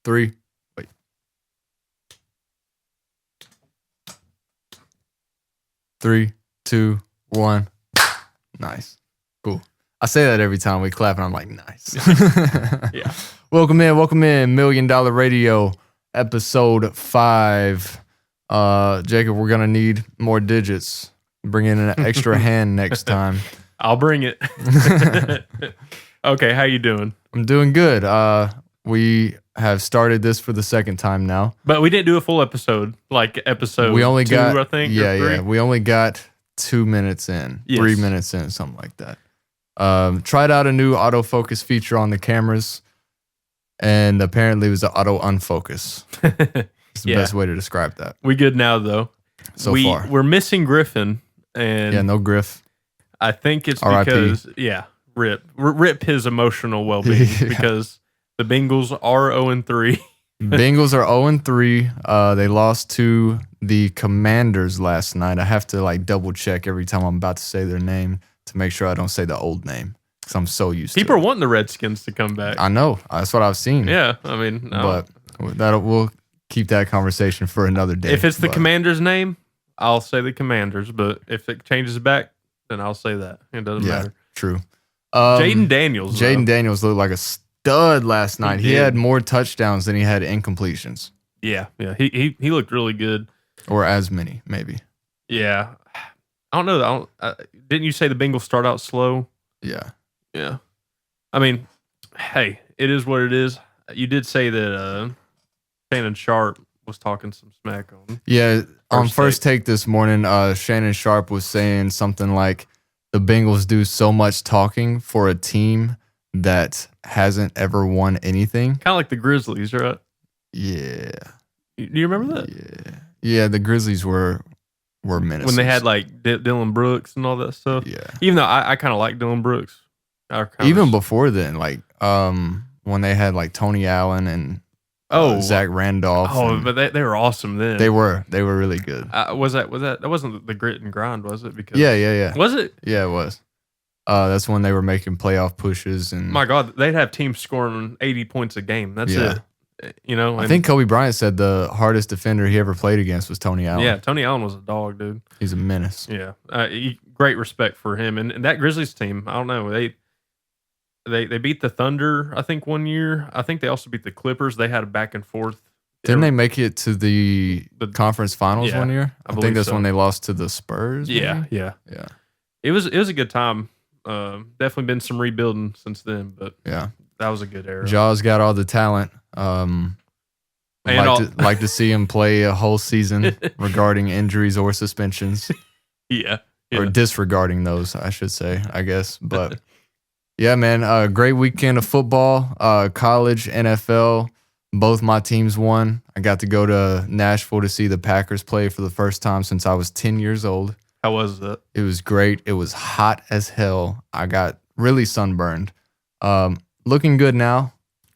3. Wait. Three, 2, 1. Nice. Cool. I say that every time we clap, and I'm like, nice. Yeah. Welcome in. $1 Million Radio, episode 5. Jacob, we're gonna need more digits. Bring in an extra hand next time. I'll bring it. Okay, how you doing? I'm doing good. We have started this for the second time now. But we didn't do a full episode, like episode We only 2, got, I think. yeah, or 3. yeah. We only got 2 minutes in, Yes. 3 minutes in, something like that. Tried out a new autofocus feature on the cameras, and apparently it was an auto unfocus. It's the Yeah. best way to describe that We good now though. so far. We're missing Griffin, and Yeah, no Griff. I think it's R.I.P. because rip his emotional well-being Yeah. because the Bengals are 0-3. Bengals are 0-3. They lost to the Commanders last night. I have to double check every time I'm about to say their name to make sure I don't say the old name because I'm so used People to are wanting the Redskins to come back. it. I know. That's what I've seen. Yeah, I mean, no. But we'll keep that conversation for another day. If it's the But Commander's name, I'll say the Commanders. But if it changes back, then I'll say that. It doesn't yeah, matter. true. Jaden Daniels. Jaden Daniels looked like a stud last night. He did. had more touchdowns than he had incompletions, Yeah. He looked really good. or as many, maybe. Yeah. I don't know. Didn't you say the Bengals start out slow? Yeah. Yeah. I mean, hey, it is what it is. You did say that Shannon Sharp was talking some smack on. Yeah, on First First Take this morning, Shannon Sharp was saying something like the Bengals do so much talking for a team that hasn't ever won anything. Kind of like the Grizzlies, right? Yeah. Do you remember that? Yeah, the Grizzlies were menaces. When they had like Dylan Brooks and all that stuff. Yeah. Even though I kind of like Dylan Brooks. Even before then, when they had Tony Allen and Zach Randolph. Oh, but they were awesome then. They were really good. That wasn't the grit and grind, was it? Because Yeah. Was it? Yeah, it was. That's when they were making playoff pushes, and My God, they'd have teams scoring 80 points a game. That's Yeah. it. You know, I think Kobe Bryant said the hardest defender he ever played against was Tony Allen. Yeah, Tony Allen was a dog, dude. He's a menace. Yeah, great respect for him and that Grizzlies team. I don't know, they beat the Thunder, I think, one year. I think they also beat the Clippers. They had a back and forth. Didn't they make it to the conference finals Yeah, one year? I I believe think that's so. when they lost to the Spurs. Yeah, maybe? yeah. Yeah. It was a good time. Definitely been some rebuilding since then, but Yeah. that was a good era. Jaws got all the talent. Like to see him play a whole season regarding injuries or suspensions. Yeah. Or disregarding those, I should say, I guess. But yeah, man, great weekend of football, college, NFL. Both my teams won. I got to go to Nashville to see the Packers play for the first time since I was 10 years old. How was that? It was great. It was hot as hell. I got really sunburned. Looking good now.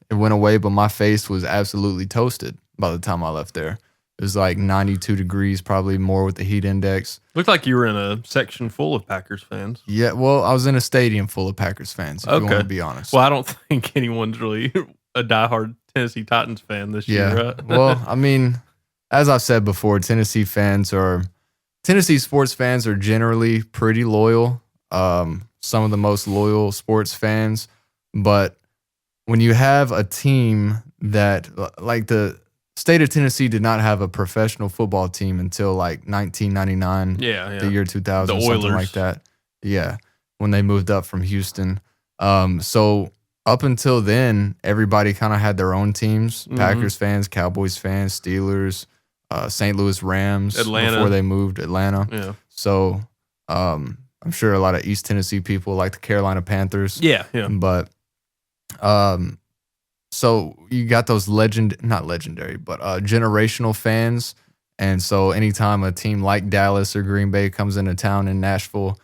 It went away, but my face was absolutely toasted by the time I left there. It was 92 degrees, probably more with the heat index. Looked like you were in a section full of Packers fans. Yeah, well, I was in a stadium full of Packers fans, if you want to be honest. Well, I don't think anyone's really a diehard Tennessee Titans fan this year, right? Well, I mean, as I've said before, Tennessee sports fans are generally pretty loyal. Some of the most loyal sports fans. But when you have a team that, the state of Tennessee did not have a professional football team until 1999, the year 2000, the something Oilers. like that. Yeah, when they moved up from Houston. So up until then, everybody kind of had their own teams. Mm-hmm. Packers fans, Cowboys fans, Steelers, St. Louis Rams, Atlanta. before they moved, Atlanta. Yeah. So I'm sure a lot of East Tennessee people like the Carolina Panthers. Yeah. But so you got those generational fans. And so anytime a team like Dallas or Green Bay comes into town in Nashville,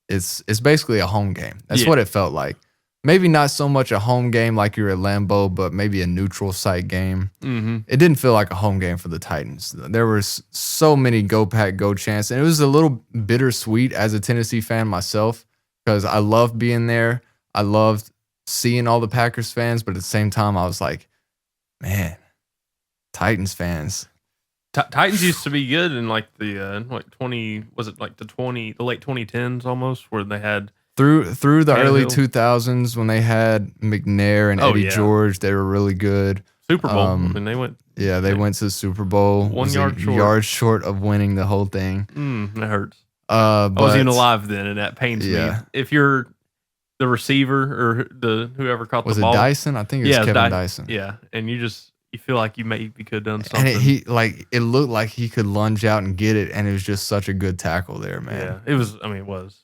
it's basically a home game. That's what it felt like. Maybe not so much a home game like you're at Lambeau, but maybe a neutral site game. Mm-hmm. It didn't feel like a home game for the Titans. There were so many go Pack, go chants, and it was a little bittersweet as a Tennessee fan myself because I loved being there. I loved seeing all the Packers fans, but at the same time, I was like, man, Titans fans. Titans used to be good in like the like 20 was it like the late 2010s almost where they had Through the early Tannehill. 2000s when they had McNair and Oh, Eddie yeah. George, they were really good. Super Bowl. I Um, mean, they went. Yeah, they went to the Super Bowl. 1 Was yard a short. yard short of winning the whole thing. That hurts. But I wasn't even alive then, and that pains me. Yeah. If you're the receiver or the whoever caught was the it ball, Dyson? I think it was Yeah, Kevin Dyson. yeah, and you feel like you maybe could have done And something. it looked like he could lunge out and get it, and it was just such a good tackle there, man. Yeah, it was. I mean, it was.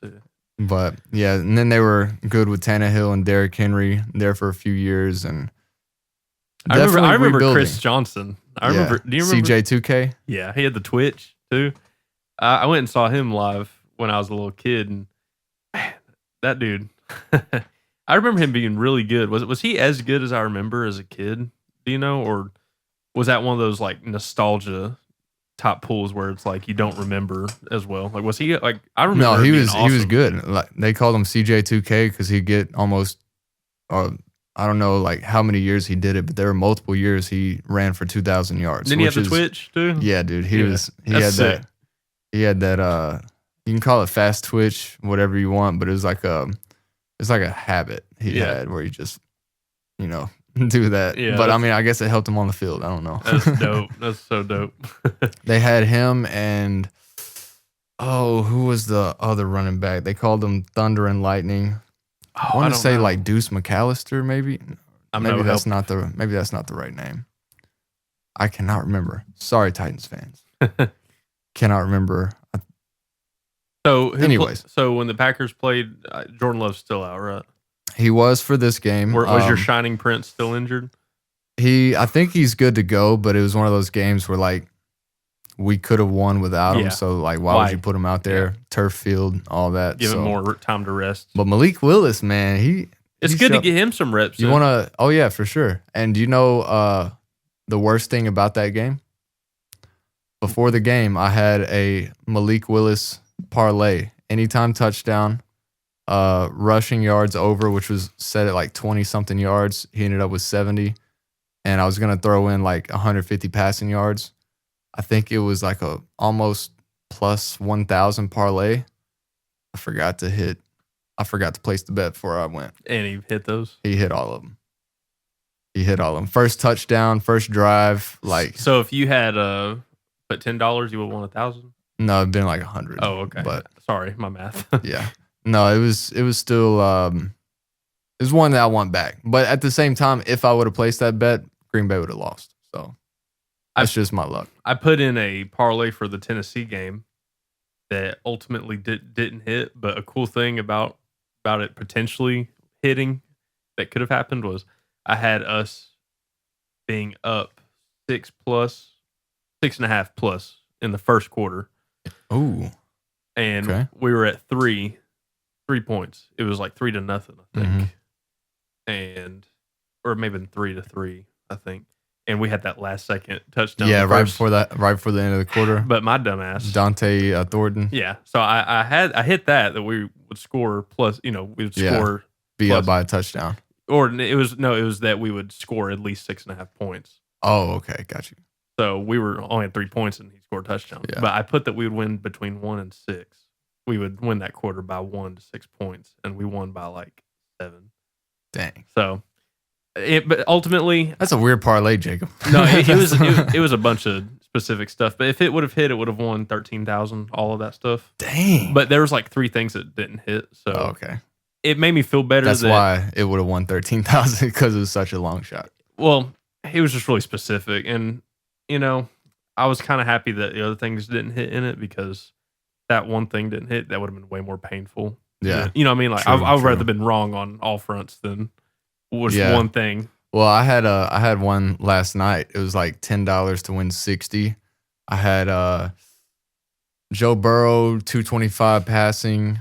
But yeah, and then they were good with Tannehill and Derrick Henry there for a few years, and I remember rebuilding. Chris Johnson. I remember. Yeah. Do you remember CJ2K? Yeah, he had the Twitch too. I went and saw him live when I was a little kid, and man, that dude. I remember him being really good. Was he as good as I remember as a kid? Do you know, or was that one of those like nostalgia top pulls where it's like you don't remember as well? Like, was he like? I remember. No, him he being was awesome. good. Like they called him CJ2K because he'd get almost, I don't know like how many years he did it, but there were multiple years he ran for 2,000 yards. Didn't he have the which is- Twitch too? Yeah, dude. He Yeah, had that's sick. that. He had that. You can call it fast twitch, whatever you want, but it was like a habit he Yeah. had where he just, do that. Yeah, but I that's- mean, I guess it helped him on the field. I don't know. That's dope. That's so dope. They had him and who was the other running back? They called him Thunder and Lightning. I want to don't say know. like Deuce McAllister, maybe. I'm maybe no that's help. not the right name. I cannot remember. Sorry, Titans fans. Cannot remember. So Anyways. so when the Packers played, Jordan Love's still out, right? He was for this game. Was your shining prince still injured? I think he's good to go, but it was one of those games where like we could have won without him. Yeah. So like, why Why? would you put him out there? Turf field, all that. Give so. him more time to rest. But Malik Willis, man, It's he good to showed- get him some reps. You in. want to? Oh yeah, for sure. And do you know the worst thing about that game? Before the game, I had a Malik Willis parlay. Anytime touchdown, rushing yards over, which was set at like 20 something yards. He ended up with 70, and I was gonna throw in like 150 passing yards. I think it was like a almost plus 1,000 parlay. I forgot to place the bet before I went. and he hit those. He hit all of them. First touchdown, first drive. Like, So if you had put $10, you would have won 1,000. no, it'd been like 100. Oh, okay. But Sorry, my math. yeah, no, it was still, it was one that I want back. But at the same time, if I would have placed that bet, Green Bay would have lost. So that's just my luck. I put in a parlay for the Tennessee game that ultimately didn't hit. But a cool thing about it potentially hitting that could have happened was I had us being up 6.5 plus in the first quarter, Ooh, and Okay. we were at 3 points. It was like 3-0, I think, Mhm. and or maybe 3-3, I think. And we had that last second touchdown. yeah, the right first- before the end of the quarter. But my dumbass, Dante Thornton yeah. So I hit that we would score plus, we would Yeah. score, beat plus- up by a touchdown. or it was that we would score at least 6.5 points. Oh, okay, got you. So we were only at 3 points and he scored a touchdown. Yeah. But I put that we would win between 1 and 6. We would win that quarter by 1 to 6 points, and we won by like 7. Dang, So, but ultimately, that's a weird parlay, Jacob. no, it was a bunch of specific stuff. But if it would have hit, it would have won 13,000. All of that stuff. Dang. But there was like 3 things that didn't hit. So Oh, okay. it made me feel better. That's that, why it would have won 13,000 because it was such a long shot. Well, he was just really specific, and I was kind of happy that the other things didn't hit in it because that one thing didn't hit. That would have been way more painful. Yeah. You know what I mean? Like True, I would true. rather been wrong on all fronts than was Yeah. one thing. Well, I had one last night. It was like $10 to win 60. I had Joe Burrow 225 passing,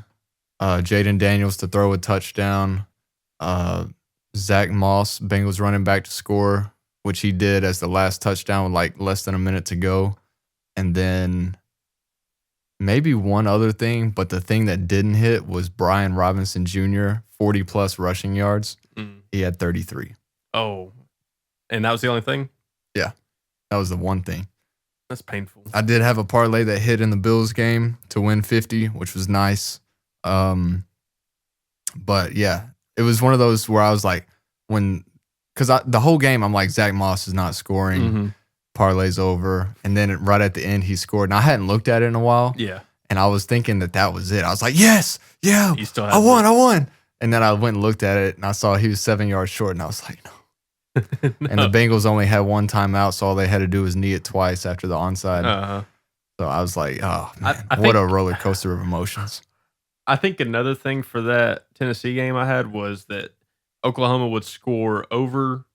Jaden Daniels to throw a touchdown, Zach Moss Bengals running back to score, which he did as the last touchdown with like less than a minute to go, and then maybe one other thing, but the thing that didn't hit was Brian Robinson Jr. 40 plus rushing yards. Mm. He had 33. Oh, and that was the only thing. Yeah. That was the one thing. That's painful. I did have a parlay that hit in the Bills game to win 50, which was nice. But yeah, it was one of those where I was like, because the whole game I'm like, Zach Moss is not scoring. Mm-hmm. Parlay's over, and then right at the end he scored. And I hadn't looked at it in a while. Yeah. And I was thinking that was it. I was like, yes, yeah, You still I won. And then I went and looked at it, and I saw he was 7 yards short, and I was like, no. No. And the Bengals only had one timeout, so all they had to do was knee it twice after the onside. Uh-huh. So I was like, oh, man, I what think- a roller coaster of emotions. I think another thing for that Tennessee game I had was that Oklahoma would score over.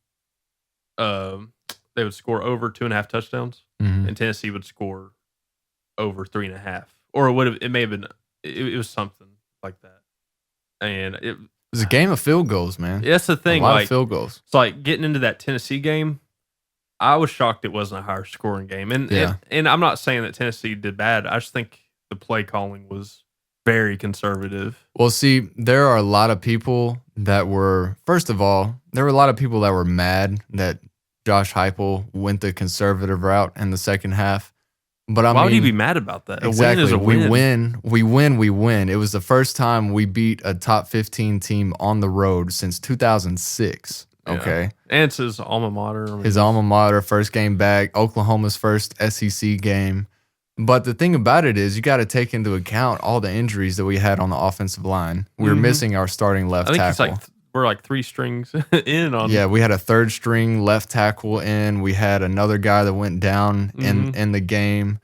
They would score over 2.5 touchdowns, Mhm. and Tennessee would score over 3.5, or it may have been. It was something like that, and It was a game of field goals, man. that's the thing. A lot Like, of field goals. it's like getting into that Tennessee game. I was shocked it wasn't a higher scoring game, and I'm not saying that Tennessee did bad. I just think the play calling was very conservative. Well, see, there are a lot of people that were, first of all, there were a lot of people that were mad that Josh Heupel went the conservative route in the second half. But I Why mean, would you be mad about that? exactly. A win is a win. We win. It was the first time we beat a top 15 team on the road since 2006. Yeah. Okay. And it's his alma mater. I mean, His alma mater, first game back, Oklahoma's first SEC game. But the thing about it is, you got to take into account all the injuries that we had on the offensive line. We were Mhm. missing our starting left I think tackle. it's like we're like 3 strings in on. Yeah, we had a third string left tackle in. We had another guy that went down in the game.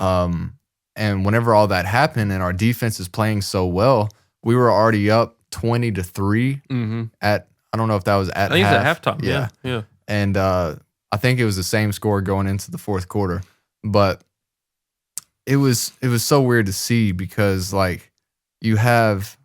And whenever all that happened and our defense is playing so well, we were already up 20-3 Mm-hmm. at, I don't know if that was at I think half. it's at halftime. Yeah. And I think it was the same score going into the fourth quarter. But it was so weird to see because like you have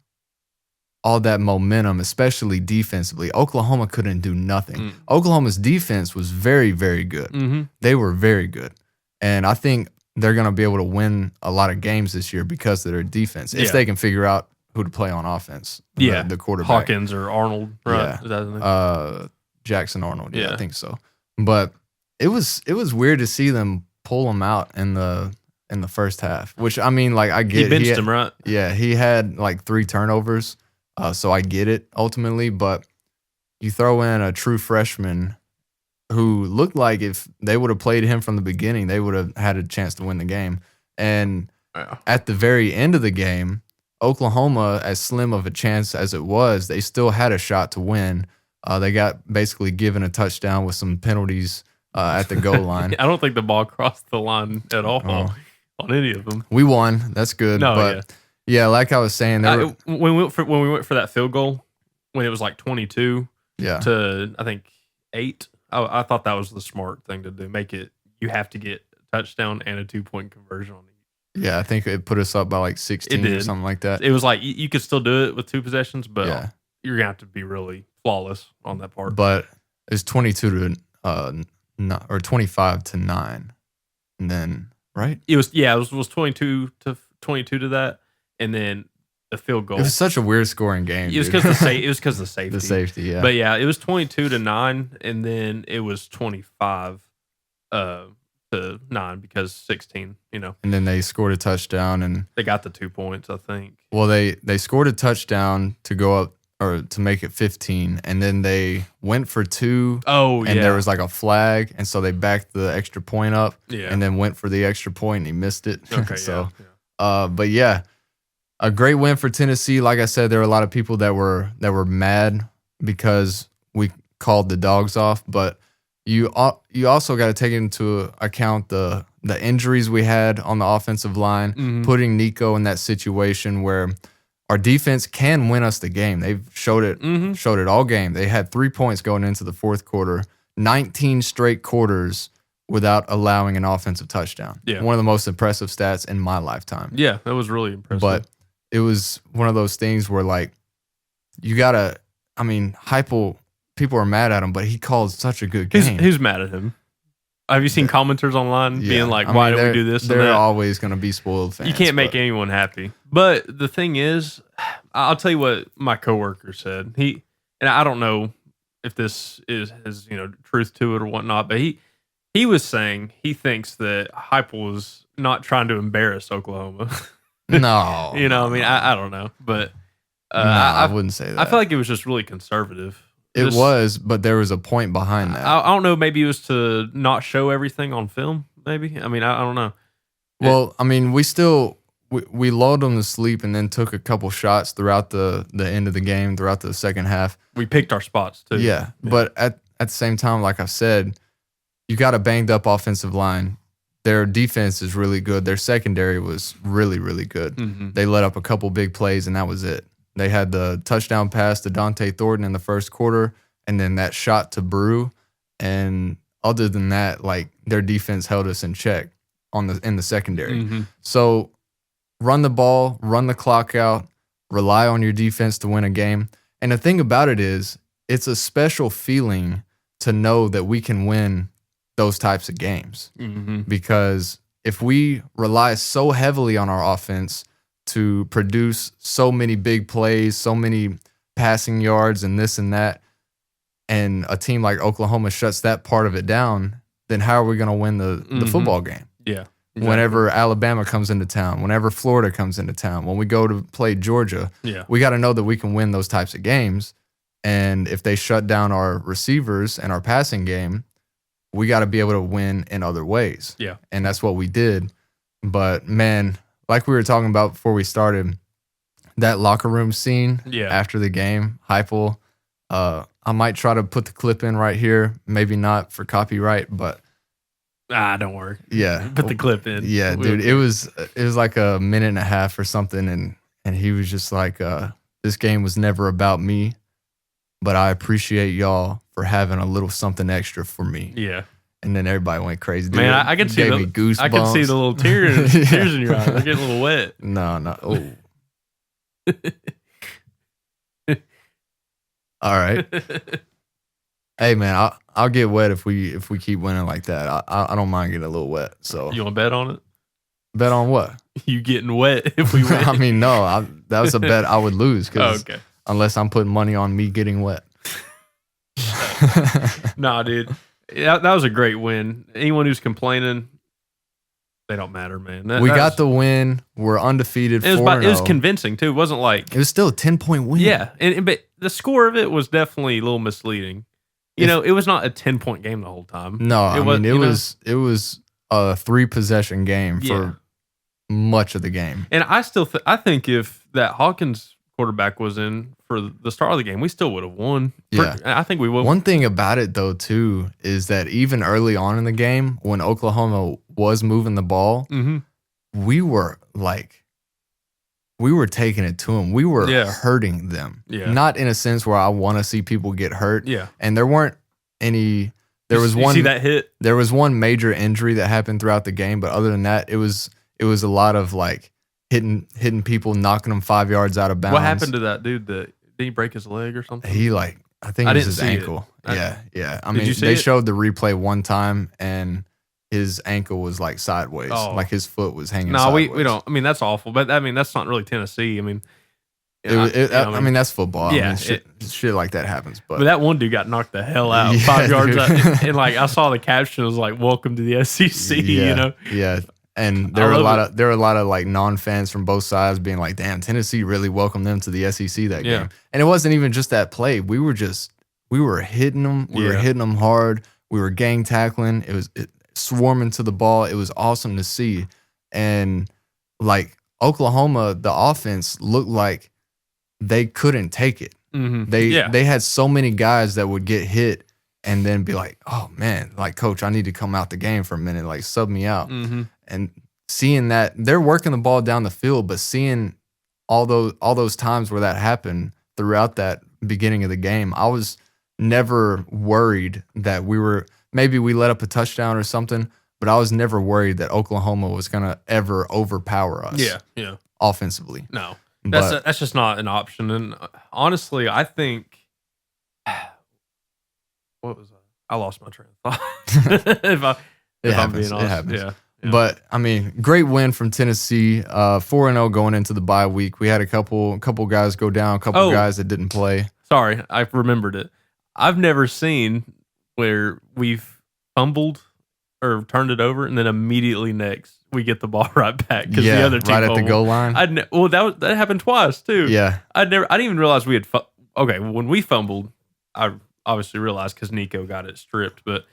all that momentum, especially defensively. Oklahoma couldn't do nothing. Oklahoma's defense was very, very good. Mm-hmm. They were very good. And I think they're going to be able to win a lot of games this year because of their defense. If Yeah. they can figure out who to play on offense. Yeah. The quarterback. Hawkins or Arnold. Right. Yeah. Is that his name? Jackson Arnold. Yeah, Yeah. I think so. But it was weird to see them pull them out in the first half, which I mean, like I get He benched him, right? Yeah, he had like 3 turnovers. So I get it ultimately, but you throw in a true freshman who looked like if they would have played him from the beginning, they would have had a chance to win the game. And Yeah. at the very end of the game, Oklahoma, as slim of a chance as it was, they still had a shot to win. They got basically given a touchdown with some penalties at the goal line. I don't think the ball crossed the line at all Oh. on any of them. We won. That's good. No, but yeah, like I was saying, when we went for that field goal, when it was like 22 yeah. to I think 8, I thought that was the smart thing to do. Make it you have to get a touchdown and a 2-point conversion on each. Yeah, I think it put us up by like 16 or did. something like that. It was like you could still do it with 2 possessions, but Yeah. you're gonna have to be really flawless on that part. But it's 22 to 25 to 9. And then, right? It was 22 to that, and then the field goal. It was such a weird scoring game. It was dude. because the safety. The safety, yeah. But yeah, it was 22 to 9, and then it was 25 to 9 because 16. And then they scored a touchdown, and They got the 2 points, I think. well, they scored a touchdown to go up or to make it 15, and then they went for 2. Oh yeah, And there was like a flag, and so they backed the extra point up, yeah. and then went for the extra point, and he missed it. Okay, so, yeah. but yeah, a great win for Tennessee. Like I said, there were a lot of people that were mad because we called the dogs off, but you also got to take into account the injuries we had on the offensive line, Mhm. putting Nico in that situation where our defense can win us the game. They've showed it Mhm. showed it all game. They had 3 points going into the fourth quarter, 19 straight quarters without allowing an offensive touchdown. Yeah. One of the most impressive stats in my lifetime. Yeah, that was really impressive. But it was one of those things where like you gotta, I mean, Heupel, people are mad at him, but he called such a good game. who's mad at him? Have you seen commenters online Yeah. being like, I "Why mean, do we they're- do this?" and They're that? always gonna be spoiled fans. You can't make but- anyone happy. But the thing is, I'll tell you what my coworker said. And I don't know if this has truth to it or whatnot, but he He was saying he thinks that Heupel was not trying to embarrass Oklahoma. No. You know, I mean, I don't know, but I wouldn't say that. I feel like it was just really conservative. It was, but there was a point behind that. I don't know. Maybe it was to not show everything on film. Maybe. I mean, I don't know. Well, I mean, we lulled them to sleep and then took a couple shots throughout the end of the game, throughout the second half. We picked our spots too. Yeah. But at the same time, like I said, you got a banged up offensive line. Their defense is really good. Their secondary was really, really good. Mm-hmm. They let up a couple big plays, and that was it. They had the touchdown pass to Dante Thornton in the first quarter, and then that shot to Brew. And other than that, like, their defense held us in check in the secondary. Mm-hmm. So run the ball, run the clock out, rely on your defense to win a game. And the thing about it is, it's a special feeling to know that we can win those types of games. Mm-hmm. Because if we rely so heavily on our offense to produce so many big plays, so many passing yards and this and that, and a team like Oklahoma shuts that part of it down, then how are we going to win the football game? Yeah. Exactly. Whenever Alabama comes into town, whenever Florida comes into town, when we go to play Georgia, we got to know that we can win those types of games. And if they shut down our receivers and our passing game, we got to be able to win in other ways. Yeah. And that's what we did. But, man, like we were talking about before we started, that locker room scene after the game, Heupel, I might try to put the clip in right here. Maybe not for copyright, but don't worry. Yeah. Put the clip in. Yeah, dude. It was like a minute and a half or something, and he was just like, this game was never about me, but I appreciate y'all for having a little something extra for me. Yeah. And then everybody went crazy. Dude, man, I can see me goosebumps. I can see the little tears in your eyes. They're getting a little wet. No. Oh. All right. Hey man, I'll get wet if we keep winning like that. I don't mind getting a little wet. So you want to bet on it? Bet on what? You getting wet if we win? I mean, no. That was a bet I would lose. Okay. Unless I'm putting money on me getting wet. Nah, dude. That was a great win. Anyone who's complaining, they don't matter, man. We got the win. We're undefeated. It was convincing too. It wasn't like it was still a 10-point win. Yeah, but the score of it was definitely a little misleading. You know, it was not a 10-point game the whole time. No, it was a 3-possession game for much of the game. And I think if that Hawkins quarterback was in for the start of the game, we still would have won. Yeah. I think we would. One thing about it, though, too, is that even early on in the game, when Oklahoma was moving the ball, we were taking it to them. We were hurting them. Yeah. Not in a sense where I want to see people get hurt. Yeah. And there weren't any. There was one. See that hit? There was one major injury that happened throughout the game, but other than that, it was a lot of like hitting people, knocking them 5 yards out of bounds. What happened to that dude? Did he break his leg or something? I think it was his ankle. Yeah. I mean, they showed the replay one time, and his ankle was like sideways, like his foot was hanging. No, sideways. we don't. I mean, that's awful. But I mean, that's not really Tennessee. I mean, I mean, that's football. Yeah, I mean, shit like that happens. But that one dude got knocked the hell out 5 yards out, and like I saw the caption, it was like "Welcome to the SEC." You know? Yeah. And there were a lot of like non-fans from both sides being like, "Damn, Tennessee really welcomed them to the SEC that game." And it wasn't even just that play. We were hitting them. We were hitting them hard. We were gang tackling. It was swarming to the ball. It was awesome to see. And like Oklahoma, the offense looked like they couldn't take it. They had so many guys that would get hit and then be like, "Oh man, like coach, I need to come out the game for a minute. Like sub me out." And seeing that they're working the ball down the field, but seeing all those times where that happened throughout that beginning of the game, I was never worried that maybe we let up a touchdown or something, but I was never worried that Oklahoma was gonna ever overpower us. Yeah. Offensively. No, that's just not an option. And honestly, I think what was that? I lost my train of thought. if I'm being honest, it happens. Yeah. But I mean, great win from Tennessee. 4-0 going into the bye week. We had a couple guys go down, a couple guys that didn't play. Sorry, I remembered it. I've never seen where we've fumbled or turned it over, and then immediately next we get the ball right back because the other team right at the fumbled. goal line. Well, that happened twice too. Yeah, I didn't even realize we had. Okay, when we fumbled, I obviously realized because Nico got it stripped, but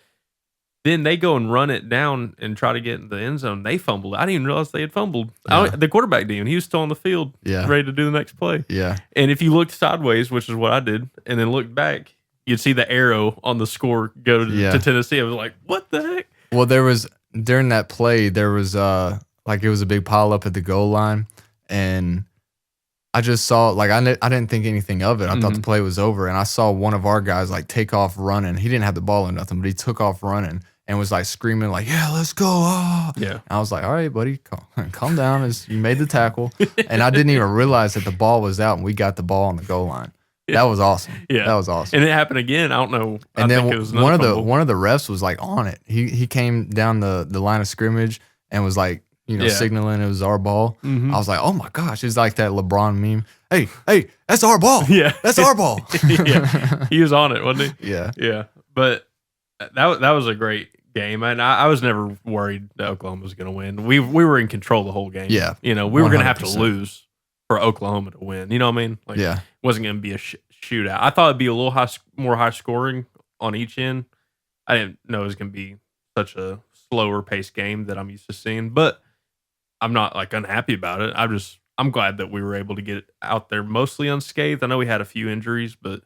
then they go and run it down and try to get in the end zone. They fumbled. I didn't even realize they had fumbled. Yeah. The quarterback didn't. He was still on the field, ready to do the next play. Yeah. And if you looked sideways, which is what I did, and then looked back, you'd see the arrow on the score go to Tennessee. I was like, what the heck? Well, during that play, there was like it was a big pile up at the goal line, and I just saw, like, I didn't think anything of it. I thought the play was over, and I saw one of our guys like take off running. He didn't have the ball or nothing, but he took off running and was like screaming like, "Yeah, let's go!" Yeah. And I was like, "All right, buddy, calm down." As you made the tackle, and I didn't even realize that the ball was out, and we got the ball on the goal line. Yeah. That was awesome. Yeah, that was awesome. And it happened again. I don't know. And then one of the refs was like on it. He came down the line of scrimmage and was like, signaling it was our ball. I was like, oh my gosh, it's like that LeBron meme. Hey, that's our ball. Yeah, that's our ball. Yeah, he was on it, wasn't he? Yeah, yeah. But that was a great game, and I was never worried that Oklahoma was going to win. We were in control the whole game. Yeah, we were going to have to lose for Oklahoma to win. You know what I mean? Like, it wasn't going to be a shootout. I thought it'd be a little more high scoring on each end. I didn't know it was going to be such a slower paced game that I'm used to seeing, but I'm not like unhappy about it. I'm glad that we were able to get out there mostly unscathed. I know we had a few injuries, but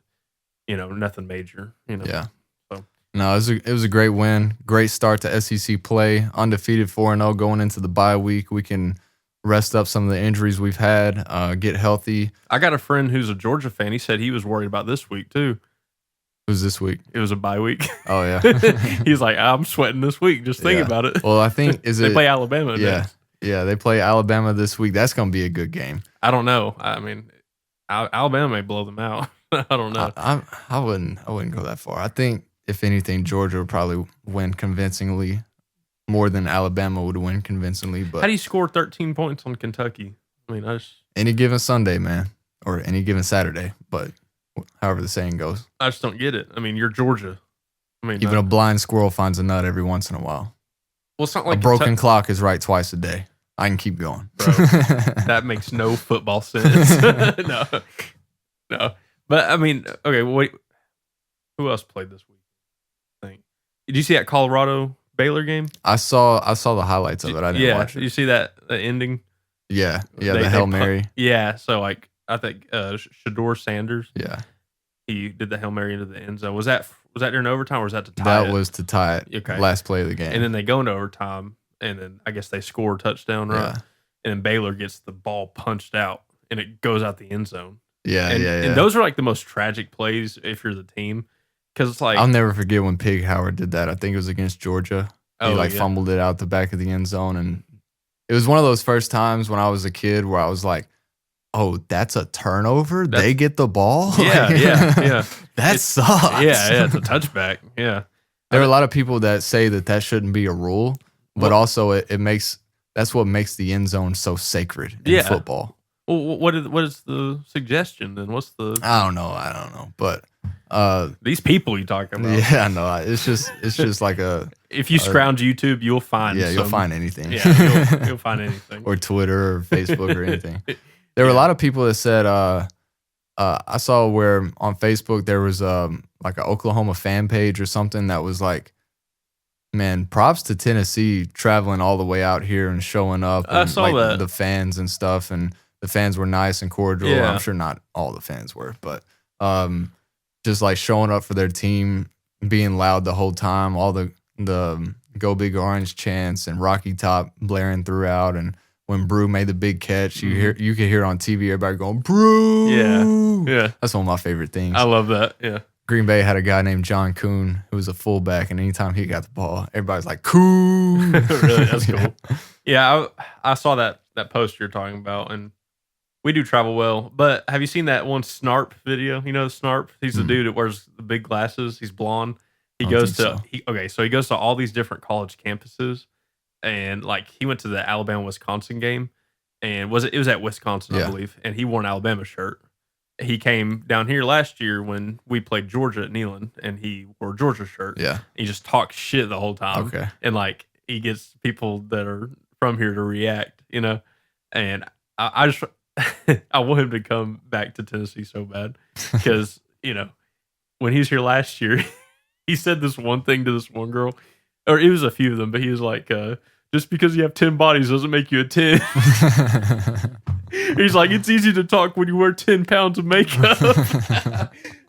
nothing major. Yeah. No, it was a great win. Great start to SEC play. Undefeated 4-0 going into the bye week. We can rest up some of the injuries we've had, get healthy. I got a friend who's a Georgia fan. He said he was worried about this week too. Who's this week? It was a bye week. Oh, yeah. He's like, I'm sweating this week. Just think about it. Well, I think they play Alabama next. Yeah, they play Alabama this week. That's going to be a good game. I don't know. I mean, Alabama may blow them out. I don't know. I wouldn't go that far. I think, if anything, Georgia would probably win convincingly more than Alabama would win convincingly. But how do you score 13 points on Kentucky? I mean, any given Sunday, man, or any given Saturday, but however the saying goes. I just don't get it. I mean, you're Georgia. I mean, even a blind squirrel finds a nut every once in a while. Well, it's not like a broken clock is right twice a day. I can keep going. Bro, that makes no football sense. No. But I mean, okay, wait. Who else played this week? Did you see that Colorado Baylor game? I saw the highlights of it. I didn't watch it. Did you see that ending? Yeah, the Hail Mary. Yeah, so like I think Shador Sanders. Yeah, he did the Hail Mary into the end zone. Was that during overtime or was that to tie it? That was to tie it. Okay. Last play of the game. And then they go into overtime, and then I guess they score a touchdown, right? Yeah. And then Baylor gets the ball punched out, and it goes out the end zone. Yeah, and those are like the most tragic plays if you're the team. Because it's like, I'll never forget when Pig Howard did that. I think it was against Georgia. He fumbled it out the back of the end zone. And it was one of those first times when I was a kid where I was like, oh, that's a turnover? They get the ball? Yeah. That sucks. Yeah, it's a touchback. Yeah. There are a lot of people that say that shouldn't be a rule, but also that's what makes the end zone so sacred in football. Well, what is the suggestion then? What's the? I don't know, but these people you talking about? Yeah, I know. It's just like a. If you scrounge YouTube, you'll find. Yeah, you'll find anything. Yeah, you'll find anything. Or Twitter or Facebook or anything. There were a lot of people that said. I saw where on Facebook there was like an Oklahoma fan page or something that was like, man, props to Tennessee traveling all the way out here and showing up. And I saw that. The fans and stuff, and the fans were nice and cordial. Yeah. I'm sure not all the fans were, but just like showing up for their team, being loud the whole time, all the Go Big Orange chants and Rocky Top blaring throughout. And when Brew made the big catch, you could hear it on TV, everybody going, Brew! Yeah. That's one of my favorite things. I love that, yeah. Green Bay had a guy named John Kuhn who was a fullback, and anytime he got the ball, everybody's like, Kuhn! Really? That's cool. Yeah, I saw that post you're talking about, and we do travel well. But have you seen that one Snarp video? You know Snarp? He's the dude that wears the big glasses. He's blonde. He goes to all these different college campuses, and like he went to the Alabama-Wisconsin game, and it was at Wisconsin, I believe, and he wore an Alabama shirt. he came down here last year when we played Georgia at Neyland, and he wore a Georgia shirt. Yeah. He just talks shit the whole time. Okay. And like he gets people that are from here to react, And I just I want him to come back to Tennessee so bad because when he was here last year, he said this one thing to this one girl, or it was a few of them, but he was like, "Just because you have 10 bodies doesn't make you a 10." He's like, "It's easy to talk when you wear 10 pounds of makeup."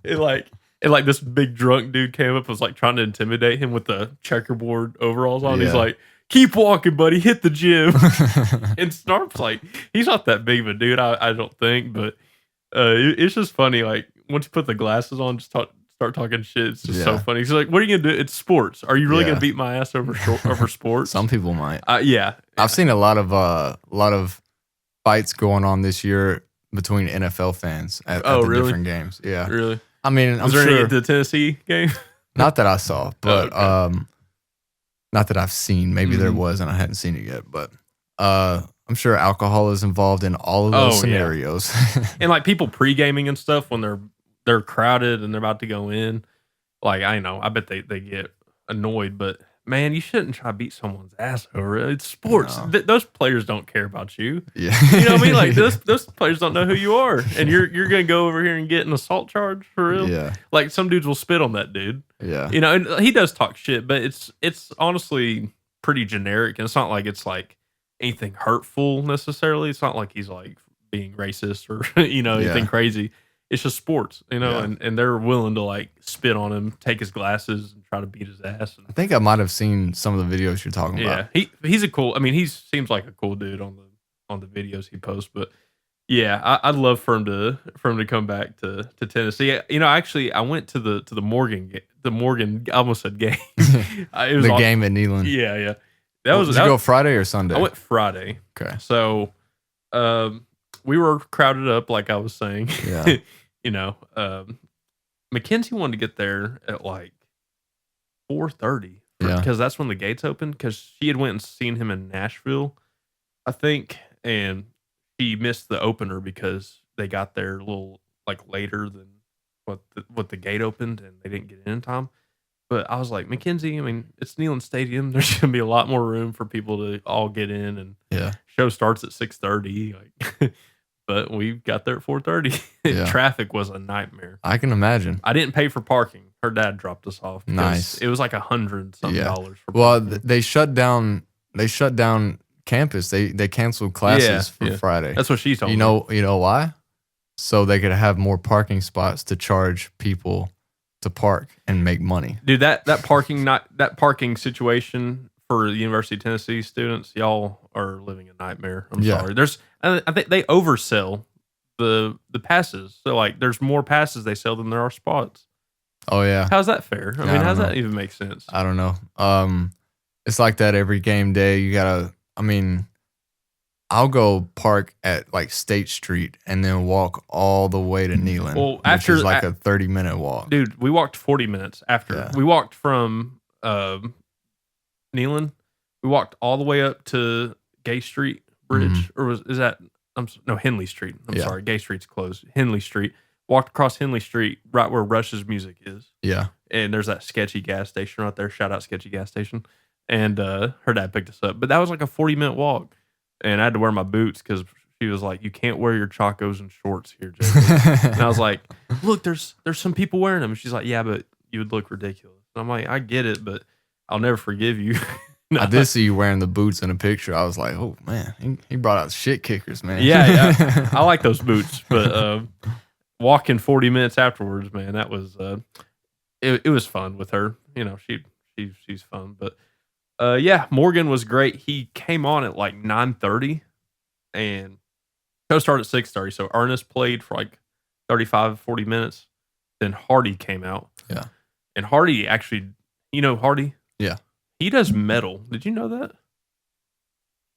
and like this big drunk dude came up, was like trying to intimidate him with the checkerboard overalls on. Yeah. He's like, "Keep walking, buddy. Hit the gym." And Snarp's like, he's not that big of a dude, I don't think, but it's just funny. Like once you put the glasses on, just start talking shit. It's just so funny. He's like, "What are you gonna do? It's sports. Are you really gonna beat my ass over sports?" Some people might. Yeah. I've seen a lot of fights going on this year between NFL fans at the really? different games. Yeah. Really? I mean, I'm Was there sure any at the Tennessee game? not that I saw, but okay. not that I've seen. Maybe there was and I hadn't seen it yet, but I'm sure alcohol is involved in all of those scenarios. And like people pre-gaming and stuff when they're crowded and they're about to go in. Like I bet they get annoyed, but man, you shouldn't try to beat someone's ass over it. It's sports. No. Those players don't care about you. Yeah. You know what I mean? Like those players don't know who you are, and you're gonna go over here and get an assault charge for real. Yeah. Like some dudes will spit on that dude. Yeah. And he does talk shit, but it's honestly pretty generic, and it's not like it's like anything hurtful necessarily. It's not like he's like being racist or anything crazy. It's just sports, and they're willing to like spit on him, take his glasses, and try to beat his ass. I think I might have seen some of the videos you're talking about. Yeah, he's a cool. I mean, he seems like a cool dude on the videos he posts. But yeah, I'd love for him to come back to Tennessee. Actually, I went to the Morgan. I almost said game. It was game at Neyland. Yeah. Did you go Friday or Sunday? I went Friday. Okay. So, we were crowded up, like I was saying. Yeah. Mackenzie wanted to get there at like 4:30 because that's when the gates opened. Because she had went and seen him in Nashville, I think, and she missed the opener because they got there a little like later than what the gate opened, and they didn't get in time. But I was like, Mackenzie, I mean, it's Neyland Stadium. There's gonna be a lot more room for people to all get in, and show starts at 6:30. Like. But we got there at 4:30. Yeah. Traffic was a nightmare. I can imagine. I didn't pay for parking. Her dad dropped us off. Nice. It was like $100-something for parking. Well, they shut down campus. They canceled classes for Friday. That's what she told me. You know why? So they could have more parking spots to charge people to park and make money. Dude, that parking situation for the University of Tennessee students, y'all are living a nightmare. I'm sorry. I think they oversell the passes. So like there's more passes they sell than there are spots. Oh yeah. How's that fair? I mean, how's that even make sense? I don't know. It's like that every game day. I'll go park at like State Street and then walk all the way to Neyland. Well, which is like a 30-minute walk. Dude, we walked 40 minutes after. Yeah. We walked from Neyland. We walked all the way up to Gay Street Bridge, or Henley Street. I'm sorry, Gay Street's closed. Henley Street. Walked across Henley Street, right where Rush's Music is. Yeah, and there's that sketchy gas station right there. Shout out sketchy gas station. And her dad picked us up, but that was like a 40-minute walk, and I had to wear my boots because she was like, "You can't wear your chacos and shorts here, Jacob." And I was like, "Look, there's some people wearing them." And she's like, "Yeah, but you would look ridiculous." And I'm like, "I get it, but I'll never forgive you." I did see you wearing the boots in a picture. I was like, "Oh man, he brought out shit kickers, man." Yeah. I like those boots, but walking 40 minutes afterwards, man, that was it was fun with her. She's fun, but Morgan was great. He came on at like 9:30, and show started at 6:30. So Ernest played for like 35-40 minutes. Then Hardy came out. Yeah, and Hardy actually, Hardy. Yeah. He does metal. Did you know that?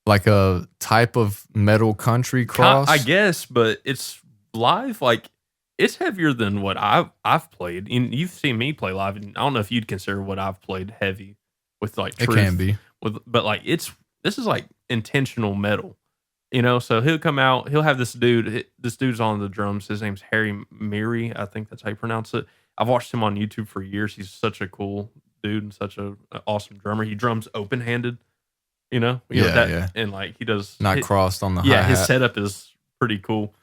Like a type of metal country cross? I guess, but it's live. Like, it's heavier than what I've played. And you've seen me play live, and I don't know if you'd consider what I've played heavy with like Truth. It can be. But like this is like intentional metal. So he'll come out. He'll have this dude. This dude's on the drums. His name's Harry Meary. I think that's how you pronounce it. I've watched him on YouTube for years. He's such a cool dude and such an awesome drummer. He drums open handed. Yeah. And like he does Not crossed on the yeah. hi-hat. His setup is pretty cool.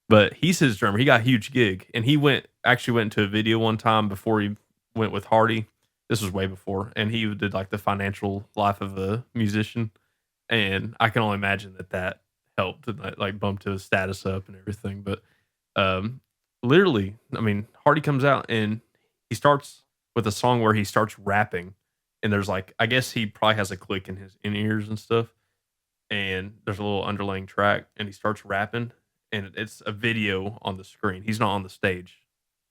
But he's his drummer. He got a huge gig, and he actually went into a video one time before he went with Hardy. This was way before, and he did like the financial life of a musician. And I can only imagine that helped and like bumped his status up and everything. But literally, I mean, Hardy comes out and he starts with a song where he starts rapping, and there's like, I guess he probably has a click in his in ears and stuff, and there's a little underlying track, and he starts rapping, and it's a video on the screen. He's not on the stage,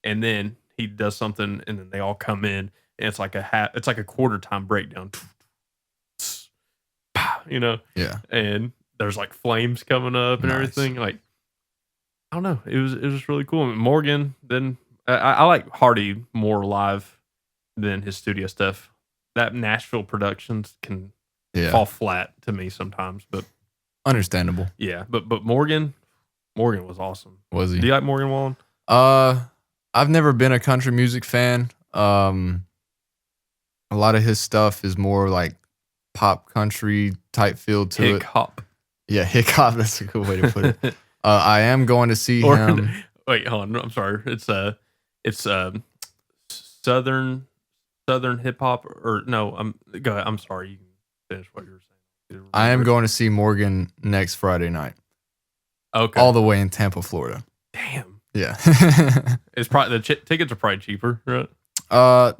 and then he does something, and then they all come in, and it's like a quarter time breakdown. Yeah. And there's like flames coming up and Nice. everything. Like, I don't know. It was really cool. And Morgan, then I like Hardy more live than his studio stuff. That Nashville productions can fall flat to me sometimes, but Understandable. yeah. But Morgan was awesome. Was he? Do you like Morgan Wallen? I've never been a country music fan. A lot of his stuff is more like pop country type feel to Hick it. hop. Yeah, hip hop. That's a good way to put it. I am going to see him. Wait, hold on. I'm sorry. It's southern hip hop or no? Go ahead. I'm sorry. You can finish what you were saying. I am going to see Morgan next Friday night, Okay. all the way in Tampa, Florida. Damn. Yeah. It's probably tickets are probably cheaper, right?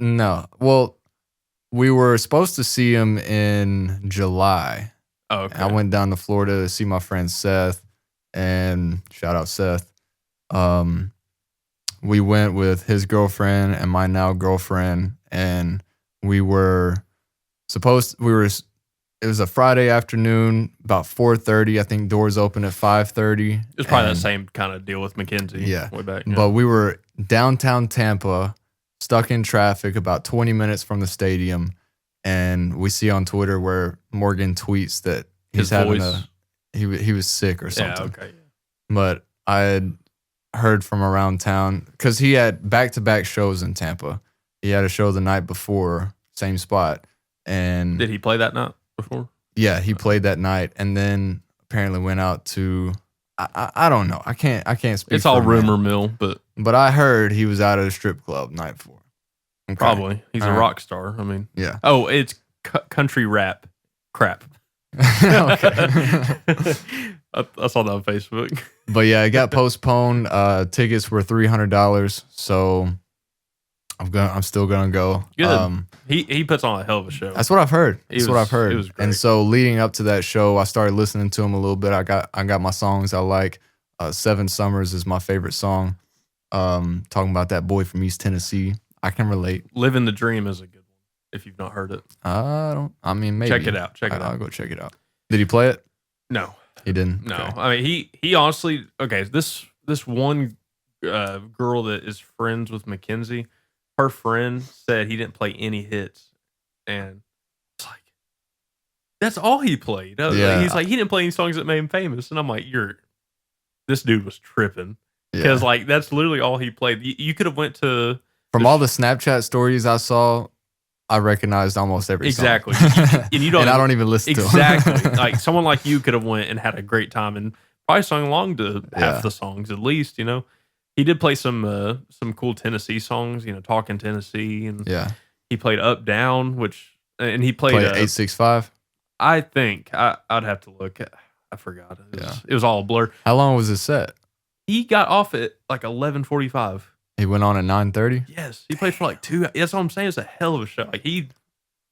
No. Well, we were supposed to see him in July. Oh, okay. I went down to Florida to see my friend Seth, and shout out Seth. We went with his girlfriend and my now girlfriend, and it was a Friday afternoon, about 4:30. I think doors open at 5:30. It's probably the same kind of deal with Mackenzie. Yeah. Way back. But we were downtown Tampa, stuck in traffic about 20 minutes from the stadium, and we see on Twitter where Morgan tweets that he's his having voice. he was sick or something. Yeah, okay. But I had heard from around town because he had back-to-back shows in Tampa. He had a show the night before, same spot, and Did he play that night before? yeah, he played that night, and then apparently went out to I don't know. I can't speak. It's for all the man. rumor mill, but But I heard he was out at a strip club night before. Okay. probably he's a All right. rock star. I mean, Yeah. oh, it's country rap crap. Okay. I saw that on Facebook. But yeah, it got postponed. Tickets were $300, so I'm still gonna go. Good. He puts on a hell of a show. That's what I've heard. It was great. And so leading up to that show, I started listening to him a little bit. I got my songs I like. Seven Summers is my favorite song. Talking about that boy from East Tennessee. I can relate. Living the Dream is a good one. If you've not heard it, Maybe. check it out. I'll go check it out. Did he play it? No, He didn't? no. Okay. I mean, he honestly. Okay, this one girl that is friends with Mackenzie, her friend said he didn't play any hits, and it's like that's all he played. Yeah. He's like he didn't play any songs that made him famous, and I'm like, this dude was tripping Yeah. because like that's literally all he played. You could have went to From all the Snapchat stories I saw, I recognized almost every exactly, song. and you don't. And I don't even listen to exactly. them. Like someone like you could have went and had a great time and probably sung along to half Yeah. the songs at least. He did play some cool Tennessee songs. Talking Tennessee, and Yeah. he played Up Down, and he played. Played 865. I think I'd have to look. I forgot. It was all a blur. How long was his set? He got off at like 11:45. He went on at 9:30. Yes, he played for like 2. That's what I'm saying. It's a hell of a show. Like he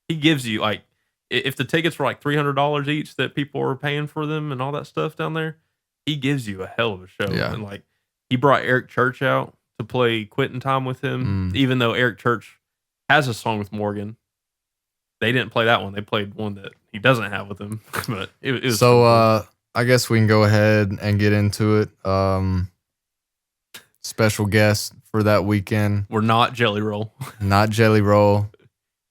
gives you like if the tickets were like $300 each that people are paying for them and all that stuff down there, he gives you a hell of a show. Yeah. And like he brought Eric Church out to play Quitting Time with him, even though Eric Church has a song with Morgan. They didn't play that one. They played one that he doesn't have with him. But it was So I guess we can go ahead and get into it. Special guest for that weekend. we're not Jelly Roll. Not Jelly Roll,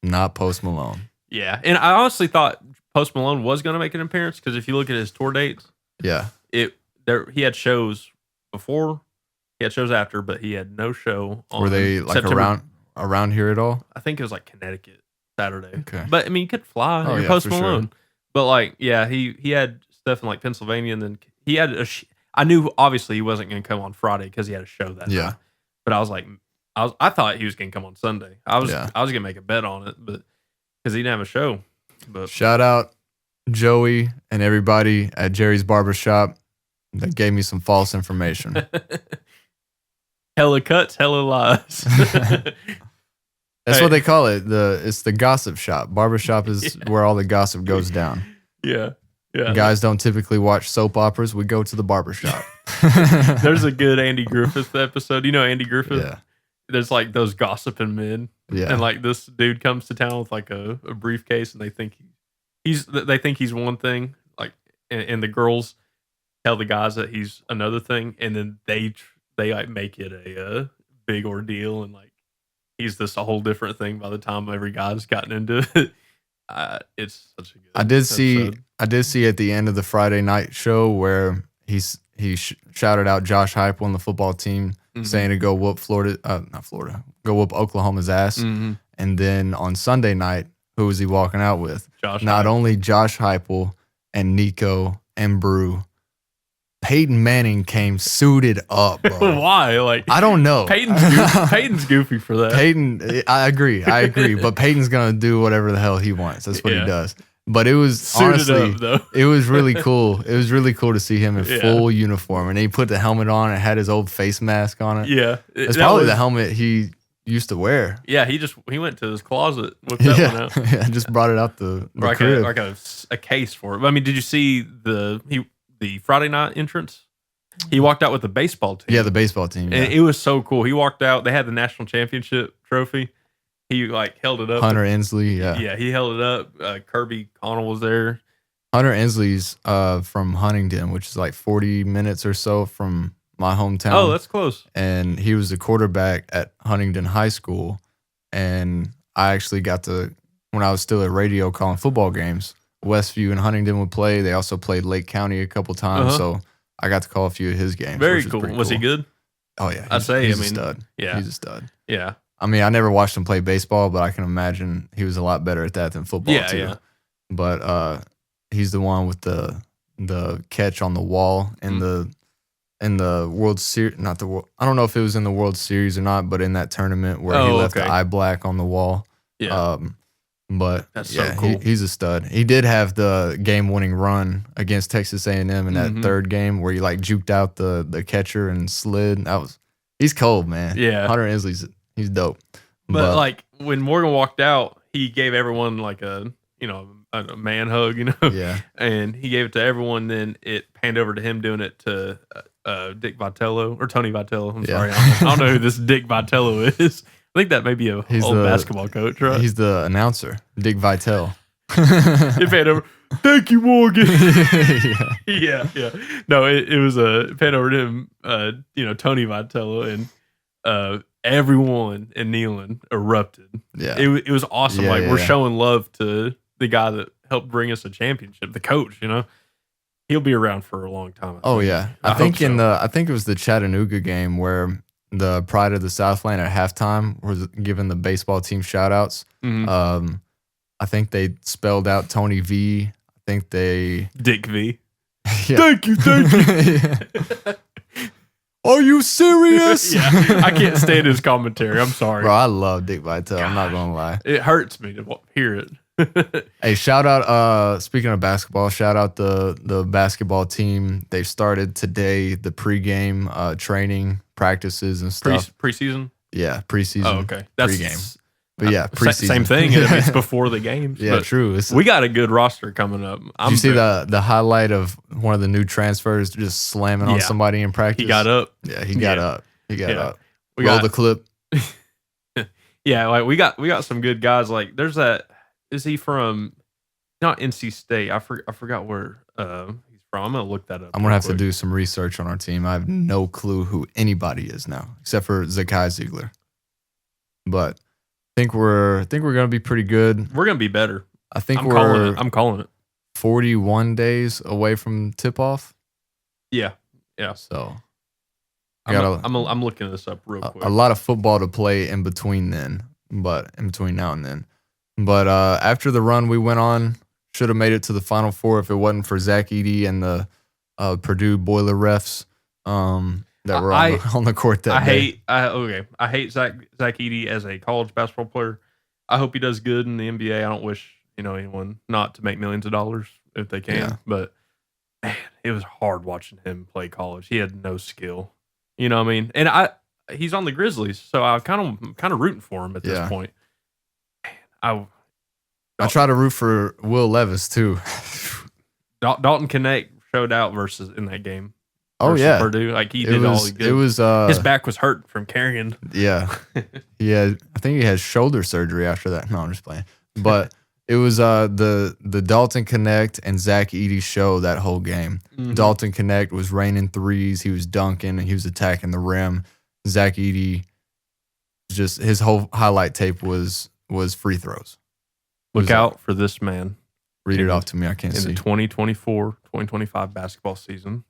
not Post Malone. Yeah, and I honestly thought Post Malone was going to make an appearance because if you look at his tour dates, Yeah. He had shows before, he had shows after, but he had no show on Were they like September. around here at all? I think it was like Connecticut Saturday. Okay. But I mean, you could fly. Oh, You're yeah, Post for sure. Malone. But like, yeah, he had stuff in like Pennsylvania, and then he had I knew obviously he wasn't going to come on Friday because he had a show that Yeah. night. But I was like, I thought he was going to come on Sunday. I was Yeah. going to make a bet on it, but because he didn't have a show. But Shout out Joey and everybody at Jerry's Barbershop that gave me some false information. hella cuts, hella lies. That's Hey. what they call it. It's the gossip shop. Barbershop is where all the gossip goes down. Yeah. Guys don't typically watch soap operas. We go to the barbershop. There's a good Andy Griffith episode. You know Andy Griffith? Yeah. There's like those gossiping men. Yeah. And like this dude comes to town with like a briefcase, and they think he's one thing, like, and the girls tell the guys that he's another thing, and then they like make it a big ordeal, and like he's this a whole different thing by the time every guy's gotten into it. It's such a good. I did episode. see at the end of the Friday night show where he shouted out Josh Heupel on the football team, saying to go whoop go whoop Oklahoma's ass. Mm-hmm. And then on Sunday night, who was he walking out with? Josh. Not Heupel. only Josh Heupel and Nico and Brew, Peyton Manning came suited up, bro. Why? Like I don't know. Peyton's goofy for that. Peyton, I agree. But Peyton's gonna do whatever the hell he wants. That's what Yeah. he does. But it was Suited honestly, up, though. it was really cool. It was really cool to see him in Yeah. full uniform, and he put the helmet on and had his old face mask on it. Yeah, It's probably the helmet he used to wear. Yeah, he went to his closet, whipped that one out. Yeah, just brought it out the Like crib. a case for it. But, I mean, did you see the Friday night entrance? He walked out with the baseball team. Yeah, the baseball team. And Yeah. it was so cool. He walked out. They had the national championship trophy. He like held it up. Hunter Inslee. Yeah. Yeah, he held it up. Kirby Connell was there. Hunter Inslee's from Huntington, which is like 40 minutes or so from my hometown. Oh, that's close. And he was the quarterback at Huntington High School. And I actually got to, when I was still at radio calling football games, Westview and Huntington would play. They also played Lake County a couple times. Uh-huh. So I got to call a few of his games. Very which cool. pretty Was he good? Oh, yeah. I'd say, he's I a mean, stud. yeah. He's a stud. Yeah. I mean, I never watched him play baseball, but I can imagine he was a lot better at that than football, Yeah, too. yeah. But he's the one with the catch on the wall in the World Series. Not the World. I don't know if it was in the World Series or not, but in that tournament where he left the eye black on the wall. Yeah. But That's so yeah, cool. he's a stud. He did have the game-winning run against Texas A&M in that Mhm. third game where he like juked out the catcher and slid. He's cold, man. Yeah. Hunter Inslee's he's dope. But like when Morgan walked out, he gave everyone like a man hug, yeah, and he gave it to everyone. Then it panned over to him doing it to Dick Vitello or Tony Vitello. I'm Yeah. sorry, I don't know who this Dick Vitello is. I think that may be a He's old the- basketball coach, right? he's the announcer, Dick Vitale. It panned over. Thank you, Morgan. Yeah. yeah. No, it was a pan over to him. Tony Vitello and everyone in Neyland erupted. Yeah. It was awesome. Yeah, like yeah, we're yeah. showing love to the guy that helped bring us a championship, the coach. He'll be around for a long time. I Oh think. yeah, I I think hope so. I think it was the Chattanooga game where the Pride of the Southland at halftime was giving the baseball team shout outs. Mhm. I think they spelled out Tony V. I think they Dick V. yeah. Thank you. Yeah. Are you serious? Yeah, I can't stand his commentary. I'm sorry. Bro, I love Dick Vitale. I'm not gonna lie. It hurts me to hear it. Hey, shout out. Speaking of basketball, shout out the basketball team. They started today the pregame training practices and stuff. Preseason. Yeah, preseason. Oh, okay. That's pregame. But yeah, sa- preseason. same thing. It's before the games. Yeah, but true. We got a good roster coming up. Did you see the highlight of one of the new transfers just slamming on Yeah. somebody in practice? He got up. Yeah, he got Yeah. up. He got Yeah. up. We Roll got the clip. Yeah, like we got some good guys. Like there's that. Is he from? Not NC State. I forgot where he's from. I'm gonna look that up. I'm gonna have to do some research on our team. I have no clue who anybody is now, except for Zakai Ziegler. But I think we're gonna be pretty good. We're gonna be better. I think I'm calling we're it. I'm calling it. 41 days away from tip off. Yeah. Yeah. So I'm looking this up real quick. a lot of football to play in between now and then. But after the run we went on, should have made it to the Final Four if it wasn't for Zach Edey and the Purdue Boiler refs that were on the court that day. I hate Zach Edey as a college basketball player. I hope he does good in the NBA. I don't wish anyone not to make millions of dollars if they can. Yeah. But man, it was hard watching him play college. He had no skill. You know what I mean? And he's on the Grizzlies, so I'm kind of rooting for him at this point. Man, I try to root for Will Levis too. Dalton Connect showed out in that game. Oh yeah, Purdue. Like he did all he could. It was his back was hurt from carrying. Yeah, I think he had shoulder surgery after that. No, I'm just playing. But it was the Dalton Connect and Zach Edey show that whole game. Mm-hmm. Dalton Connect was raining threes. He was dunking and he was attacking the rim. Zach Edey, just his whole highlight tape was free throws. Look out for this man. Read it off to me. I can't see. In the 2024-2025 basketball season.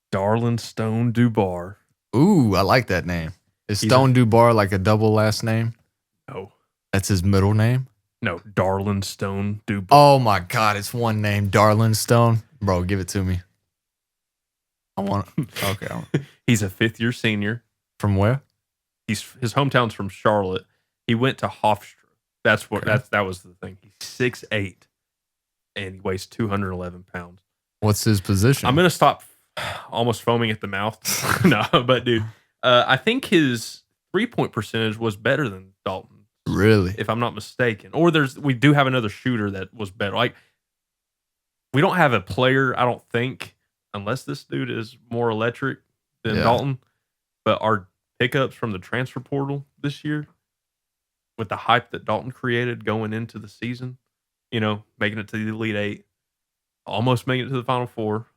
Darlin Stone Dubar. Ooh, I like that name. Is Stone Dubar like a double last name? No. That's his middle name? No, Darlin Stone Dubar. Oh my God, it's one name. Darlin Stone. Bro, give it to me. Okay. He's a fifth-year senior. From where? His hometown's from Charlotte. He went to Hofstra. That was the thing. He's 6'8", and he weighs 211 pounds. What's his position? I'm gonna stop almost foaming at the mouth. No, but dude, I think his 3-point percentage was better than Dalton. Really? If I'm not mistaken. Or we do have another shooter that was better. Like, we don't have a player, I don't think, unless this dude is more electric than Dalton. But our pickups from the transfer portal this year, with the hype that Dalton created going into the season, making it to the Elite Eight, almost making it to the Final Four,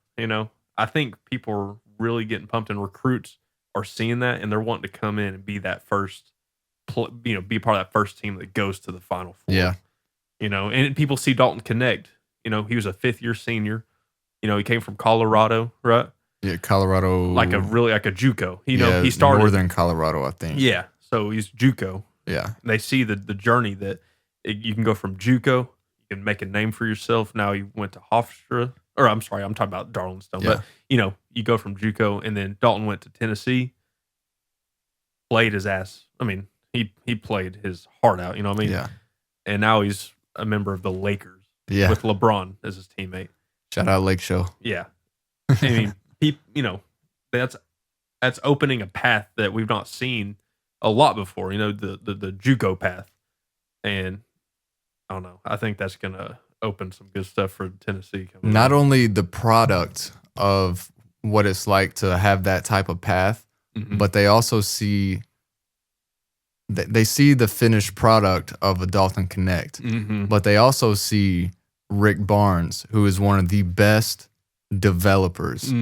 I think people are really getting pumped, and recruits are seeing that, and they're wanting to come in and be that first, be part of that first team that goes to the Final Four. Yeah. And people see Dalton Connect. He was a fifth-year senior. He came from Colorado, right? Yeah, Colorado. Like a JUCO. He started Northern Colorado, I think. Yeah, so he's JUCO. Yeah. They see the journey that you can go from JUCO, you can make a name for yourself. Now he went to Hofstra. Or I'm sorry, I'm talking about Darlin Stone. Yeah. But, you go from JUCO, and then Dalton went to Tennessee, played his ass. I mean, he played his heart out, you know what I mean? Yeah. And now he's a member of the Lakers with LeBron as his teammate. Shout out Lake Show. Yeah. I mean, that's opening a path that we've not seen a lot before, the JUCO path. And I don't know. I think that's going to open some good stuff for Tennessee. Not only the product of what it's like to have that type of path, but they also see the finished product of a Dalton Connect. But they also see Rick Barnes, who is one of the best developers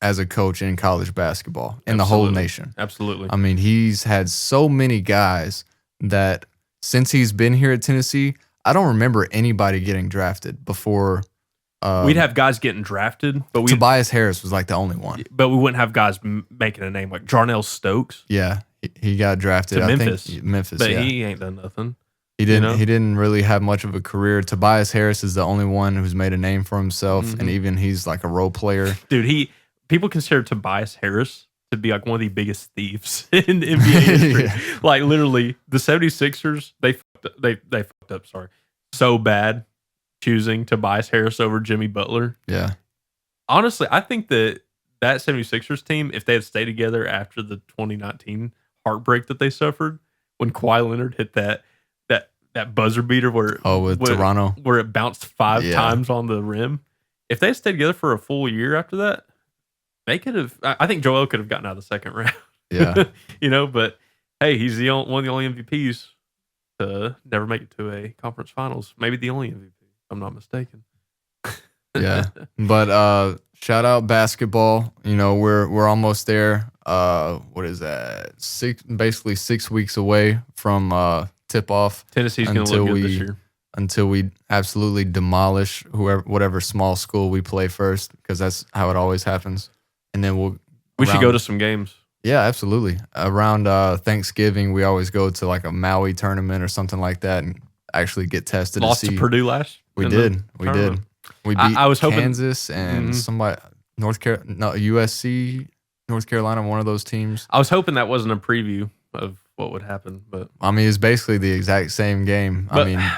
as a coach in college basketball in the whole nation. Absolutely. I mean, he's had so many guys that since he's been here at Tennessee, I don't remember anybody getting drafted before. We'd have guys getting drafted, but Tobias Harris was like the only one. But we wouldn't have guys making a name like Jarnell Stokes. Yeah, he got drafted to Memphis. I think Memphis, but he ain't done nothing. He didn't. He didn't really have much of a career. Tobias Harris is the only one who's made a name for himself, and even he's like a role player. Dude, people consider Tobias Harris to be like one of the biggest thieves in NBA history. Yeah. Like literally, the 76ers, they fucked up. Sorry, so bad choosing Tobias Harris over Jimmy Butler. Yeah. Honestly, I think that 76ers team, if they had stayed together after the 2019 heartbreak that they suffered, when Kawhi Leonard hit that buzzer beater where Toronto, where it bounced 5 times on the rim, if they had stayed together for a full year after that, they could have. I think Joel could have gotten out of the second round. Yeah. But hey, he's one of the only MVPs to never make it to a conference finals. Maybe the only MVP, if I'm not mistaken. Yeah. But shout out basketball. We're almost there. What is that? Basically 6 weeks away from tip off. Tennessee's going to look good this year. until we absolutely demolish whatever small school we play first, because that's how it always happens. And then we should go to some games. Yeah, absolutely. Around Thanksgiving, we always go to like a Maui tournament or something like that and actually get tested. Lost to Purdue last. We did. We beat I was hoping Kansas and somebody USC, North Carolina, one of those teams. I was hoping that wasn't a preview of what would happen, but I mean, it's basically the exact same game.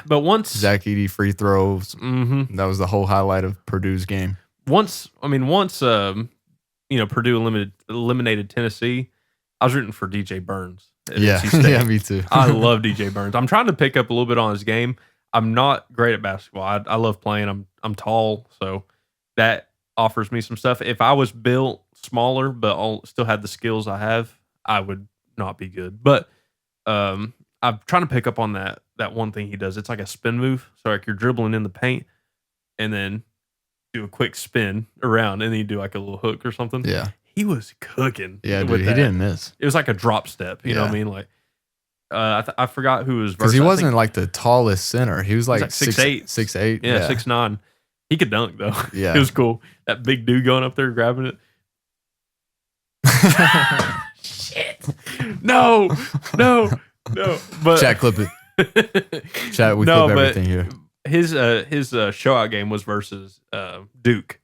But once Zach Edey free throws, that was the whole highlight of Purdue's game. Once Purdue eliminated Tennessee, I was rooting for DJ Burns. Yeah, yeah, me too. I love DJ Burns. I'm trying to pick up a little bit on his game. I'm not great at basketball. I love playing. I'm tall, so that offers me some stuff. If I was built smaller but still had the skills I have, I would not be good. But I'm trying to pick up on that one thing he does. It's like a spin move. So like you're dribbling in the paint and then do a quick spin around and then you do like a little hook or something. Yeah. He was cooking. Yeah, dude, he didn't miss. It was like a drop step. You know what I mean? Like I forgot who was because he wasn't like the tallest center. He was like 6'8". 6'8". Yeah, 6'9". He could dunk though. Yeah, it was cool. That big dude going up there grabbing it. Shit! No. But chat, clip it. Chat, we clip everything here. His showout game was versus Duke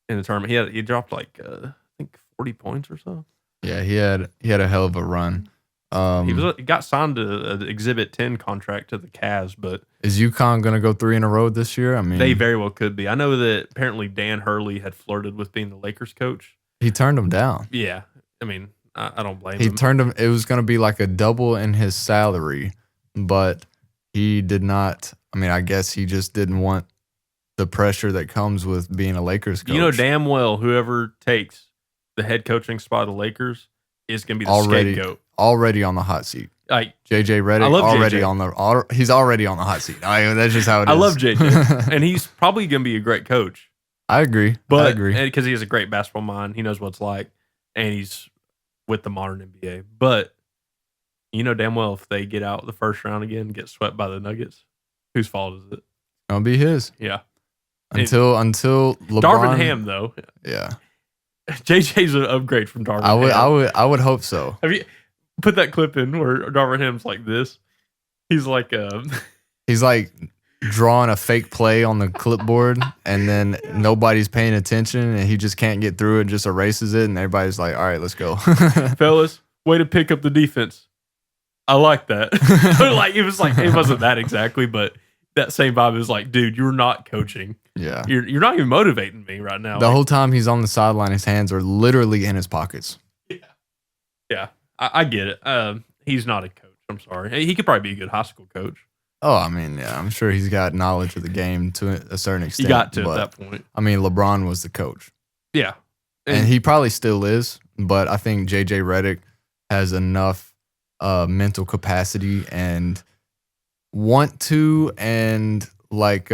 in the tournament. He dropped like I think 40 points or so. Yeah, he had a hell of a run. He got signed to an Exhibit 10 contract to the Cavs, but is UConn going to go 3 in a row this year? I mean, they very well could be. I know that apparently Dan Hurley had flirted with being the Lakers coach. He turned him down. Yeah, I mean, I don't blame him. He turned him. It was going to be like a double in his salary, but he did not. I mean, I guess he just didn't want the pressure that comes with being a Lakers coach. You know damn well whoever takes the head coaching spot of the Lakers is going to be the scapegoat. Already on the hot seat. Like JJ Redick, he's already on the hot seat. That's just how it is. I love JJ, and he's probably going to be a great coach. I agree. Because he has a great basketball mind. He knows what it's like, and he's with the modern NBA. But you know damn well if they get out the first round again and get swept by the Nuggets, whose fault is it? It'll be his. Yeah. Until LeBron. Darvin Ham, though. Yeah. JJ's an upgrade from Darvin Ham. I would hope so. Have you put that clip in where Darvin Ham's like this? He's like drawing a fake play on the clipboard, and then nobody's paying attention, and he just can't get through it and just erases it, and everybody's like, all right, let's go. Fellas, way to pick up the defense. I like that. It wasn't that exactly, but that same vibe is like, dude, you're not coaching. Yeah. You're not even motivating me right now. The whole time he's on the sideline, his hands are literally in his pockets. Yeah. I get it. He's not a coach. I'm sorry. He could probably be a good high school coach. Oh, I mean, yeah, I'm sure he's got knowledge of the game to a certain extent. He got to at that point. I mean, LeBron was the coach. Yeah. And he probably still is, but I think JJ Redick has enough mental capacity and want to and like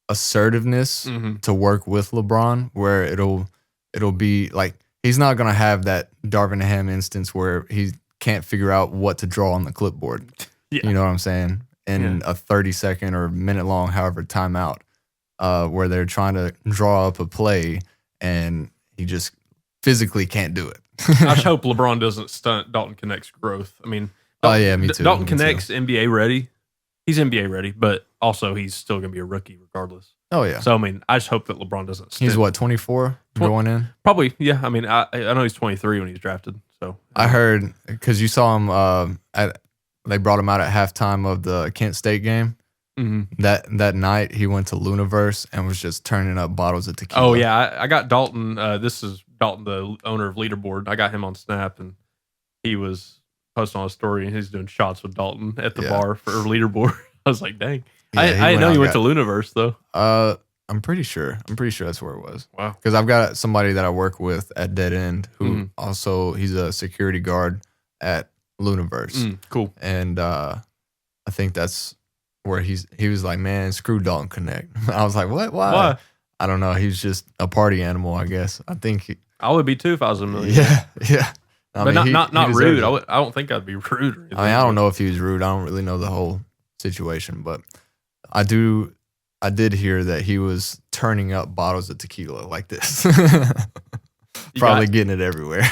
assertiveness to work with LeBron, where it'll be like he's not gonna have that Darvin Ham instance where he can't figure out what to draw on the clipboard. Yeah. You know what I'm saying? In a 30-second or minute long, however, timeout, where they're trying to draw up a play and he just physically can't do it. I just hope LeBron doesn't stunt Dalton Connect's growth. I mean, me too. Dalton Connect's NBA ready. He's NBA ready, but also he's still going to be a rookie regardless. Oh, yeah. So, I mean, I just hope that LeBron doesn't stint. He's what, 24 going in? Probably, yeah. I mean, I know he's 23 when he's drafted. So I heard, because you saw him they brought him out at halftime of the Kent State game. Mm-hmm. That night, he went to Luniverse and was just turning up bottles of tequila. Oh, yeah. I got Dalton. This is Dalton, the owner of Leaderboard. I got him on Snap, and he was posting on a story, and he's doing shots with Dalton at the bar for Leaderboard. I was like, dang. Yeah, I didn't know he went to Luniverse, though. I'm pretty sure that's where it was. Wow. Because I've got somebody that I work with at Dead End who also, he's a security guard at Luniverse. Cool. And I think that's where he was like, man, screw Dalton Connect. I was like, what? Why? I don't know. He's just a party animal, I guess. I think I would be too if I was a millionaire. Yeah. But not rude. I don't think I'd be rude. I mean, I don't know if he was rude. I don't really know the whole situation, but I did hear that he was turning up bottles of tequila like this. Probably getting it everywhere.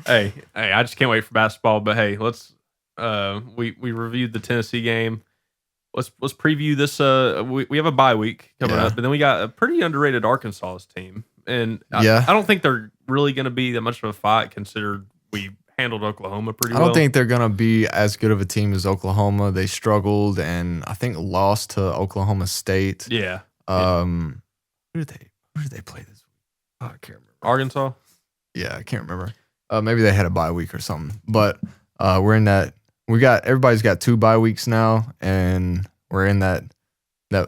Hey, I just can't wait for basketball. But hey, let's we reviewed the Tennessee game. Let's preview this. We have a bye week coming up, but then we got a pretty underrated Arkansas team, and I don't think they're really going to be that much of a fight considered we handled Oklahoma pretty well. I don't think they're going to be as good of a team as Oklahoma. They struggled and I think lost to Oklahoma State. Yeah. Who did they play this week? Oh, I can't remember. Arkansas? Yeah, I can't remember. Maybe they had a bye week or something. But we're in that. Everybody's got 2 bye weeks now, and we're in that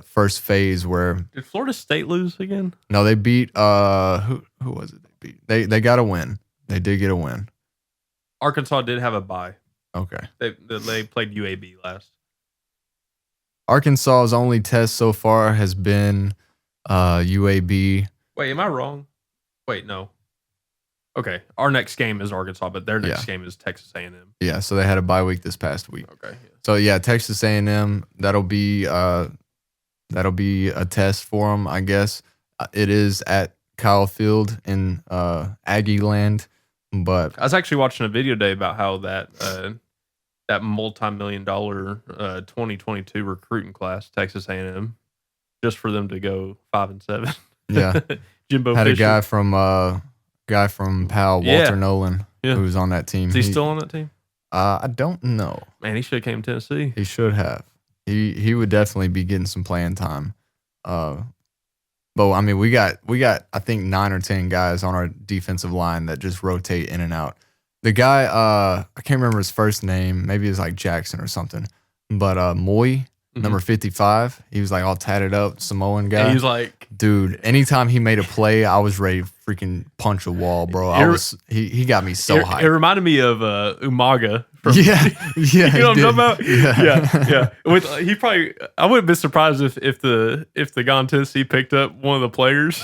first phase where. Did Florida State lose again? No, they beat who was it? They beat. They got a win. They did get a win. Arkansas did have a bye. Okay. They played UAB last. Arkansas's only test so far has been UAB. Wait, am I wrong? Wait, no. Okay, our next game is Arkansas, but their next game is Texas A&M. Yeah, so they had a bye week this past week. Okay. Yeah. So yeah, Texas A&M, that'll be a test for them, I guess. It is at Kyle Field in Aggie Land, but I was actually watching a video today about how that multi-million-dollar 2022 recruiting class, Texas A&M, just for them to go 5-7. Yeah, Jimbo had Fisher. a guy from Powell, Walter Nolan, who was on that team. Is he still on that team? I don't know. Man, he should have came to Tennessee. He should have. He would definitely be getting some playing time. But I mean, we got I think 9 or 10 guys on our defensive line that just rotate in and out. The guy, I can't remember his first name. Maybe it was like Jackson or something. But Moy, number 55, he was like all tatted up, Samoan guy. And he's like, dude, anytime he made a play, I was ready to freaking punch a wall, bro. He got me so hyped. It reminded me of Umaga. Yeah. You know what I'm talking about? Yeah. I wouldn't be surprised if the Gone Tennessee picked up one of the players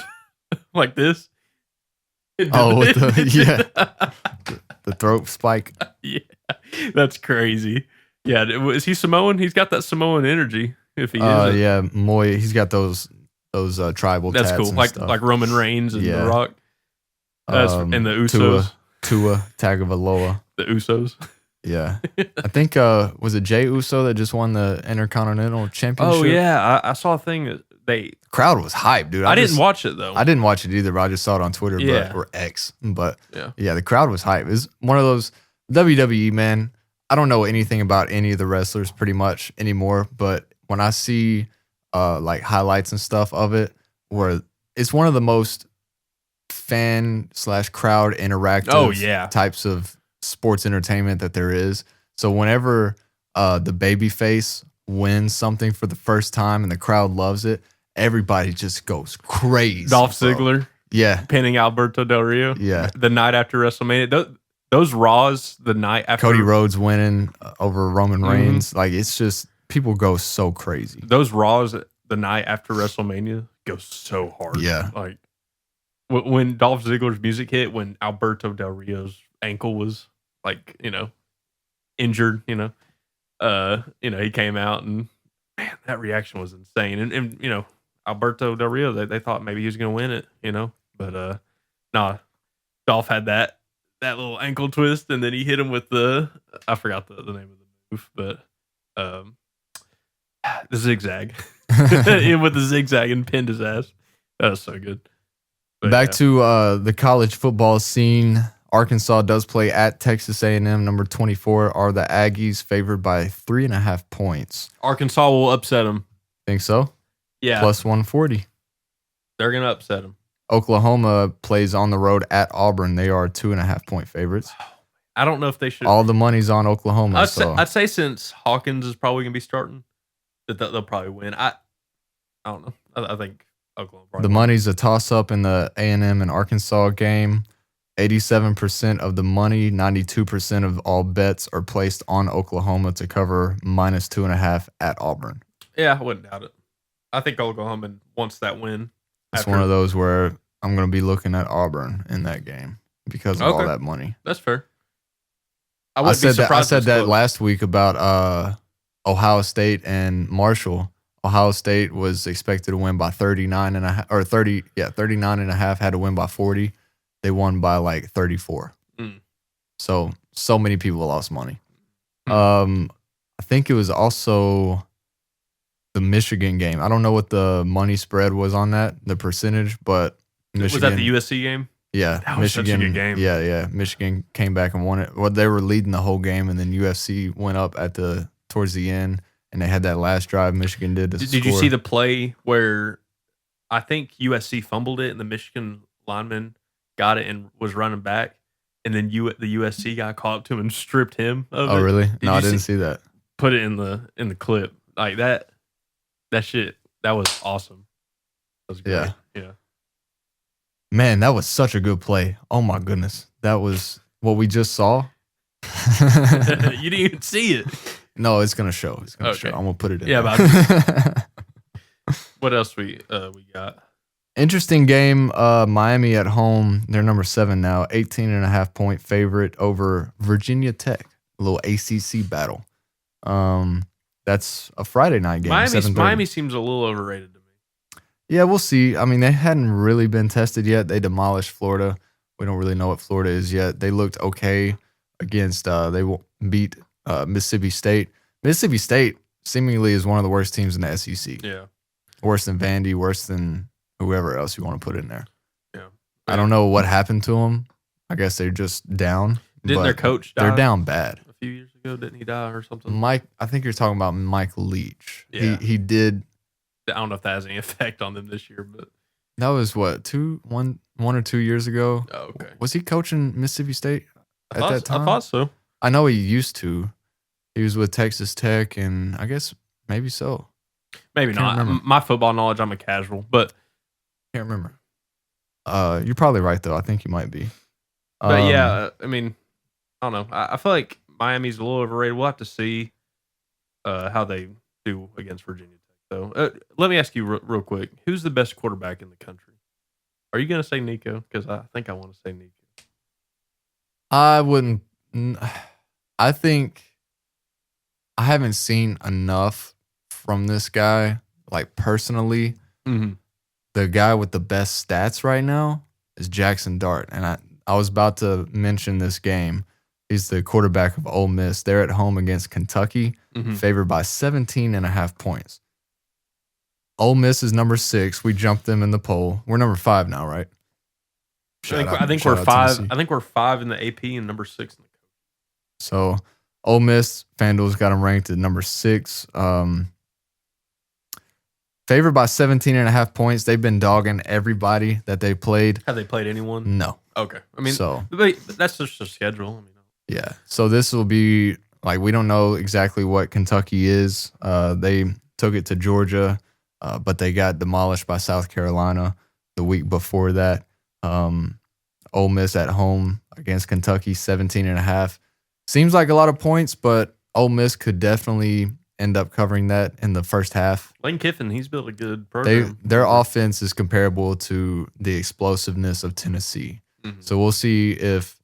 like this. The throat spike. Yeah, that's crazy. Yeah, is he Samoan? He's got that Samoan energy. If he is, yeah, Moy. He's got those tribal. That's tats cool, and like stuff. like Roman Reigns and The Rock. And the Usos. Tua Tagovailoa. The Usos. Yeah, I think was it Jay Uso that just won the Intercontinental Championship? Oh yeah, I saw a thing that crowd was hyped, dude. I didn't watch it though. I didn't watch it either, but I just saw it on Twitter, or X. But yeah, the crowd was hyped. It's one of those WWE, man. I don't know anything about any of the wrestlers pretty much anymore, but when I see like highlights and stuff of it, where it's one of the most fan/crowd interactive types of sports entertainment that there is. So whenever the babyface wins something for the first time and the crowd loves it, everybody just goes crazy. Dolph Ziggler, pinning Alberto Del Rio, the night after WrestleMania. Those Raws, the night after Cody Rhodes winning over Roman Reigns, like it's just people go so crazy. Those Raws, the night after WrestleMania, go so hard. Yeah, like when Dolph Ziggler's music hit, when Alberto Del Rio's ankle was like, injured, he came out and man, that reaction was insane. And Alberto Del Rio, they thought maybe he was going to win it, but nah, Dolph had that little ankle twist, and then he hit him with I forgot the name of the move, but the zigzag. With the zigzag and pinned his ass. That was so good. But back to the college football scene. Arkansas does play at Texas A&M. Number 24 are the Aggies, favored by 3.5 points. Arkansas will upset them. Think so? Yeah. Plus 140. They're going to upset them. Oklahoma plays on the road at Auburn. They are 2.5 point favorites. I don't know if they should. All the money's on Oklahoma. I'd say since Hawkins is probably going to be starting, that they'll probably win. I don't know. I think Oklahoma probably the money's a toss-up in the A&M and Arkansas game. 87% of the money, 92% of all bets are placed on Oklahoma to cover minus 2.5 at Auburn. Yeah, I wouldn't doubt it. I think Oklahoma wants that win. It's one of those where I'm going to be looking at Auburn in that game because of all that money. That's fair. I said that last week about Ohio State and Marshall. Ohio State was expected to win by 39 and a half, or 39 and a half, had to win by 40. They won by like 34. Mm. So many people lost money. Hmm. I think it was also the Michigan game. I don't know what the money spread was on that, the percentage, but Michigan. Was that the USC game? Yeah, That was such a good game. Yeah. Michigan came back and won it. Well, they were leading the whole game, and then UFC went up towards the end, and they had that last drive Michigan did to score. Did you see the play where I think USC fumbled it and the Michigan lineman got it and was running back, and then the USC guy caught up to him and stripped him of it? Oh, really? No, you I didn't see that. Put it in the clip like that. That shit. That was awesome. That was great. Yeah. Man, that was such a good play. Oh my goodness, that was what we just saw. You didn't even see it. No, it's gonna show. It's gonna show. Okay. I'm gonna put it in. Yeah, there. What else we got? Interesting game. Miami at home. They're number 7 now. 18.5-point favorite over Virginia Tech. A little ACC battle. That's a Friday night game. Miami seems a little overrated to me. Yeah, we'll see. I mean, they hadn't really been tested yet. They demolished Florida. We don't really know what Florida is yet. They looked okay against. They beat Mississippi State. Mississippi State seemingly is one of the worst teams in the SEC. Yeah. Worse than Vandy, worse than whoever else you want to put in there. Yeah. I don't know what happened to them. I guess they're just down. Didn't their coach die? They're down bad. A few years ago, didn't he die or something? Mike, I think you're talking about Mike Leach. Yeah. He did. I don't know if that has any effect on them this year, but That was what, one or 2 years ago? oh, okay. Was he coaching Mississippi State at that time? I thought so. I know he used to. He was with Texas Tech, and I guess maybe so. Maybe Can't not. remember. My football knowledge, I'm a casual, but Can't remember. You're probably right, though. I think you might be. yeah, I mean, I don't know. I feel like Miami's a little overrated. We'll have to see how they do against Virginia Tech. So let me ask you real quick: who's the best quarterback in the country? Are you going to say Nico? Because I think I want to say Nico. I wouldn't. I think I haven't seen enough from this guy, like personally. Mm-hmm. The guy with the best stats right now is Jackson Dart. And I was about to mention this game. He's the quarterback of Ole Miss. They're at home against Kentucky, favored by 17.5 points. Ole Miss is number 6. We jumped them in the poll. We're number 5 now, right? I think we're 5. I think we're 5 in the AP and number 6 in the coach. So Ole Miss, FanDuel's got them ranked at number 6. Favored by 17.5 points. They've been dogging everybody that they played. Have they played anyone? No. Okay. I mean, So but that's just their schedule. I mean, yeah. So this will be like, we don't know exactly what Kentucky is. They took it to Georgia, but they got demolished by South Carolina the week before that. Ole Miss at home against Kentucky, 17.5. Seems like a lot of points, but Ole Miss could definitely end up covering that in the first half. Lane Kiffin, he's built a good program. Their offense is comparable to the explosiveness of Tennessee. Mm-hmm. So we'll see if,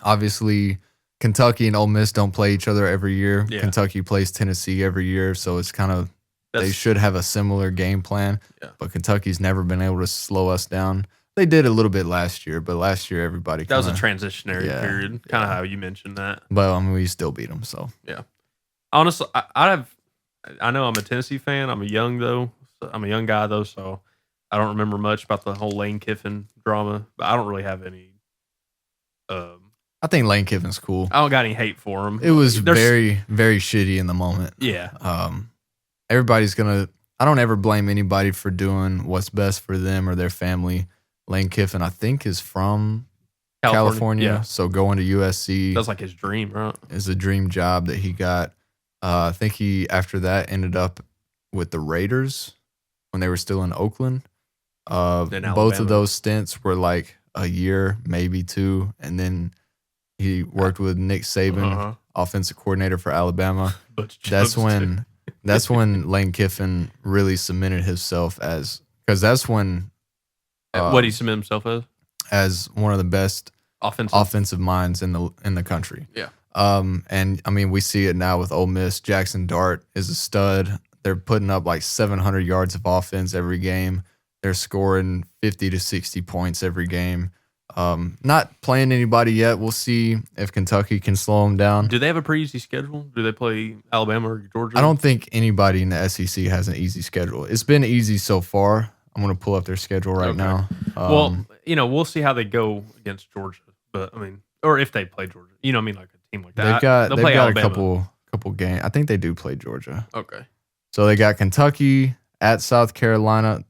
obviously, Kentucky and Ole Miss don't play each other every year. Yeah. Kentucky plays Tennessee every year, so it's kind of, they should have a similar game plan. Yeah. But Kentucky's never been able to slow us down. They did a little bit last year, but last year everybody that was a transitionary period, kind of how you mentioned that. But I mean, we still beat them. So yeah, honestly, I know I'm a Tennessee fan. I'm a young guy though, so I don't remember much about the whole Lane Kiffin drama. But I don't really have any. I think Lane Kiffin's cool. I don't got any hate for him. It was very, very shitty in the moment. Yeah. Everybody's gonna. I don't ever blame anybody for doing what's best for them or their family. Lane Kiffin, I think, is from California. Yeah. So going to USC, that's like his dream, right? Is a dream job that he got. I think he, after that, ended up with the Raiders when they were still in Oakland. Both of those stints were like a year, maybe 2, and then he worked with Nick Saban, offensive coordinator for Alabama. That's when Lane Kiffin really cemented himself because that's when. What he cemented himself as? As one of the best offensive minds in the country. Yeah. And I mean, we see it now with Ole Miss. Jackson Dart is a stud. They're putting up like 700 yards of offense every game. They're scoring 50 to 60 points every game. Not playing anybody yet. We'll see if Kentucky can slow them down. Do they have a pretty easy schedule? Do they play Alabama or Georgia? I don't think anybody in the SEC has an easy schedule. It's been easy so far. I'm going to pull up their schedule right now. Well, we'll see how they go against Georgia. But I mean, or if they play Georgia, I mean, like a team like that. they've got Alabama. a couple games. I think they do play Georgia. Okay. So they got Kentucky at South Carolina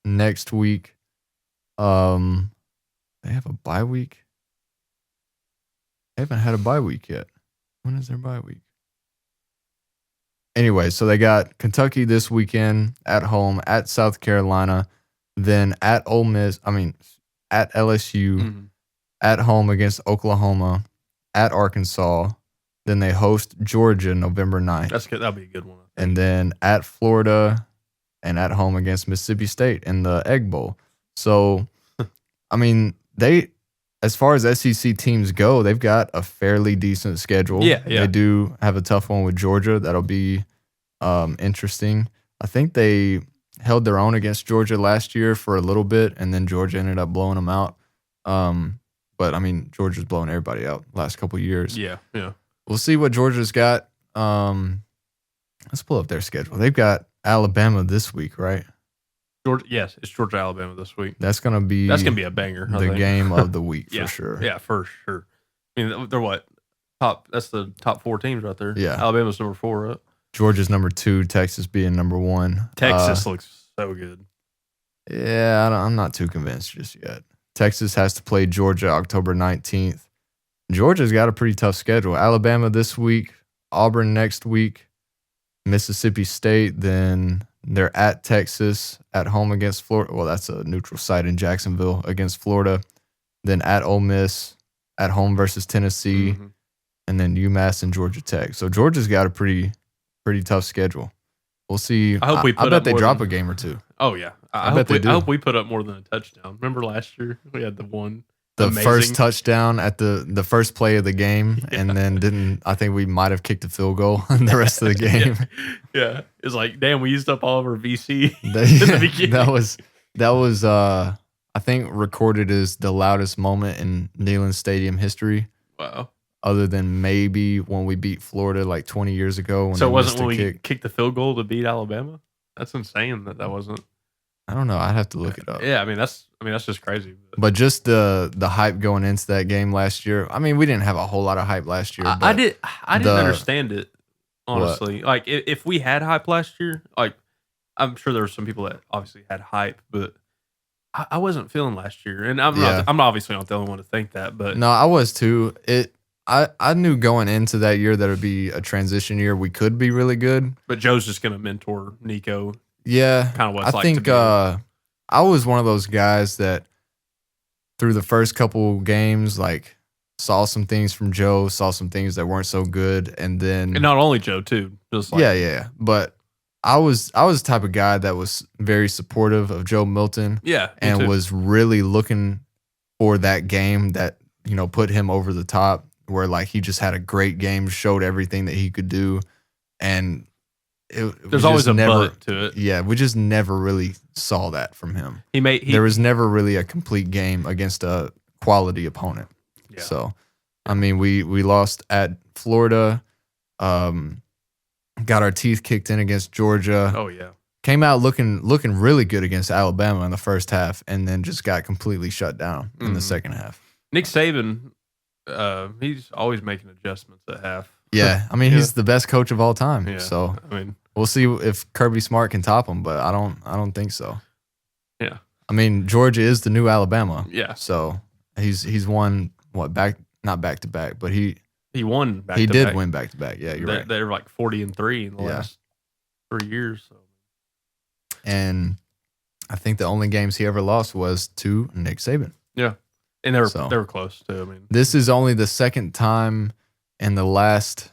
next week. They have a bye week. They haven't had a bye week yet. When is their bye week? Anyway, so they got Kentucky this weekend at home, at South Carolina, then at Ole Miss. I mean, at LSU, at home against Oklahoma, at Arkansas. Then they host Georgia November 9th. That's good. That'll be a good one. And then at Florida and at home against Mississippi State in the Egg Bowl. So, I mean, as far as SEC teams go, they've got a fairly decent schedule. Yeah. They do have a tough one with Georgia. That'll be interesting. I think they held their own against Georgia last year for a little bit, and then Georgia ended up blowing them out. But, I mean, Georgia's blowing everybody out the last couple of years. Yeah. We'll see what Georgia's got. Let's pull up their schedule. They've got Alabama this week, right? Georgia, yes, it's Georgia Alabama this week. That's gonna be a banger. The game of the week Yeah. for sure. Yeah, for sure. I mean, they're what? That's the top 4 teams right there. Yeah. Alabama's number 4, right? Georgia's number 2, Texas being number 1. Texas looks so good. Yeah, I'm not too convinced just yet. Texas has to play Georgia October 19th. Georgia's got a pretty tough schedule. Alabama this week, Auburn next week, Mississippi State, then they're at Texas, at home against Florida. Well, that's a neutral site in Jacksonville against Florida. Then at Ole Miss, at home versus Tennessee, and then UMass and Georgia Tech. So Georgia's got a pretty tough schedule. We'll see. I bet they drop a game or two. Oh yeah, I hope we put up more than a touchdown. Remember last year we had the first touchdown at the first play of the game, and then I think we might have kicked a field goal in the rest of the game. Yeah. It's like, damn, we used up all of our VC in the beginning. That was I think recorded as the loudest moment in Neyland Stadium history. Wow. Other than maybe when we beat Florida like 20 years ago. So it wasn't when we kicked the field goal to beat Alabama? That's insane that wasn't. I don't know. I'd have to look it up. Yeah, I mean that's just crazy. But just the hype going into that game last year. I mean, we didn't have a whole lot of hype last year. I didn't understand it, honestly. What? Like if we had hype last year, like I'm sure there were some people that obviously had hype, but I wasn't feeling last year, and I'm obviously not the only one to think that. But no, I was too. I knew going into that year that it would be a transition year. We could be really good. But Joe's just going to mentor Nico. Yeah. Kind of what it's I think I was one of those guys that through the first couple games, like saw some things from Joe, saw some things that weren't so good. And then. And not only Joe, too. Just like, yeah. But I was the type of guy that was very supportive of Joe Milton. Yeah. And was really looking for that game that, put him over the top. Where like he just had a great game, showed everything that he could do, and there's always a butt to it. Yeah, we just never really saw that from him. There was never really a complete game against a quality opponent. Yeah. So, I mean, we lost at Florida, got our teeth kicked in against Georgia. Oh yeah, came out looking really good against Alabama in the first half, and then just got completely shut down in the second half. Nick Saban. He's always making adjustments at half. Yeah, I mean he's the best coach of all time. Yeah, so I mean we'll see if Kirby Smart can top him, but I don't think so. Yeah, I mean Georgia is the new Alabama. Yeah, so he's won not back to back, but he won back. He did win back to back. Yeah, you're right. They're like 40-3 in the last 3 years. So. And I think the only games he ever lost was to Nick Saban. Yeah. And they were close too. I mean, this is only the second time in the last,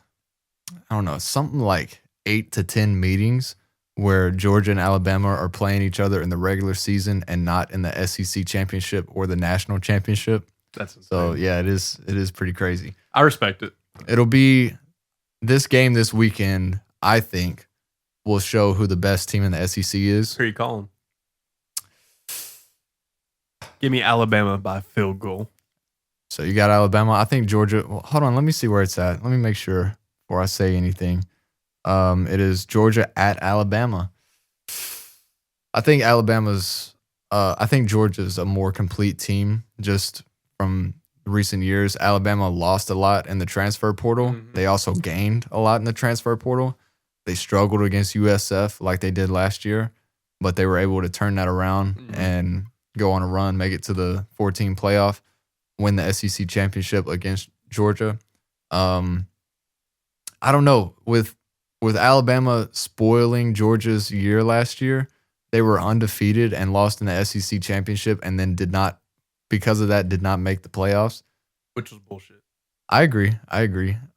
I don't know, something like 8 to 10 meetings where Georgia and Alabama are playing each other in the regular season and not in the SEC championship or the national championship. That's insane. So yeah, it is pretty crazy. I respect it. It'll be this game this weekend, I think, will show who the best team in the SEC is. Who are you calling? Give me Alabama by field goal. So you got Alabama. I think Georgia. Well, hold on. Let me see where it's at. Let me make sure before I say anything. It is Georgia at Alabama. I think I think Georgia's a more complete team just from recent years. Alabama lost a lot in the transfer portal. Mhm. They also gained a lot in the transfer portal. They struggled against USF like they did last year, but they were able to turn that around and go on a run, make it to the 14 playoff, win the SEC championship against Georgia. I don't know. With Alabama spoiling Georgia's year last year, they were undefeated and lost in the SEC championship and then did not make the playoffs. Which was bullshit. I agree.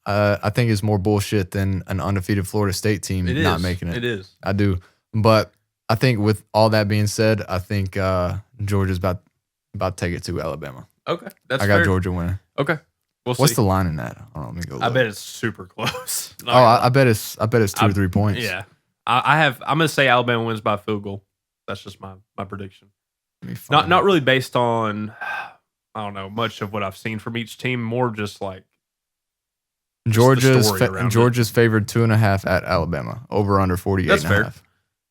I think it's more bullshit than an undefeated Florida State team not making it. It is. I do. But I think with all that being said, I think Georgia's about to take it to Alabama. Okay. That's I got fair. Georgia winning. Okay. We'll see. What's the line in that? Hold on, let me go look. I bet it's super close. I bet it's 2 or 3 points. Yeah. I'm gonna say Alabama wins by field goal. That's just my prediction. Not really based on I don't know much of what I've seen from each team. More just like Georgia's story around favored 2.5 at Alabama. Over under 48 That's and a fair. half.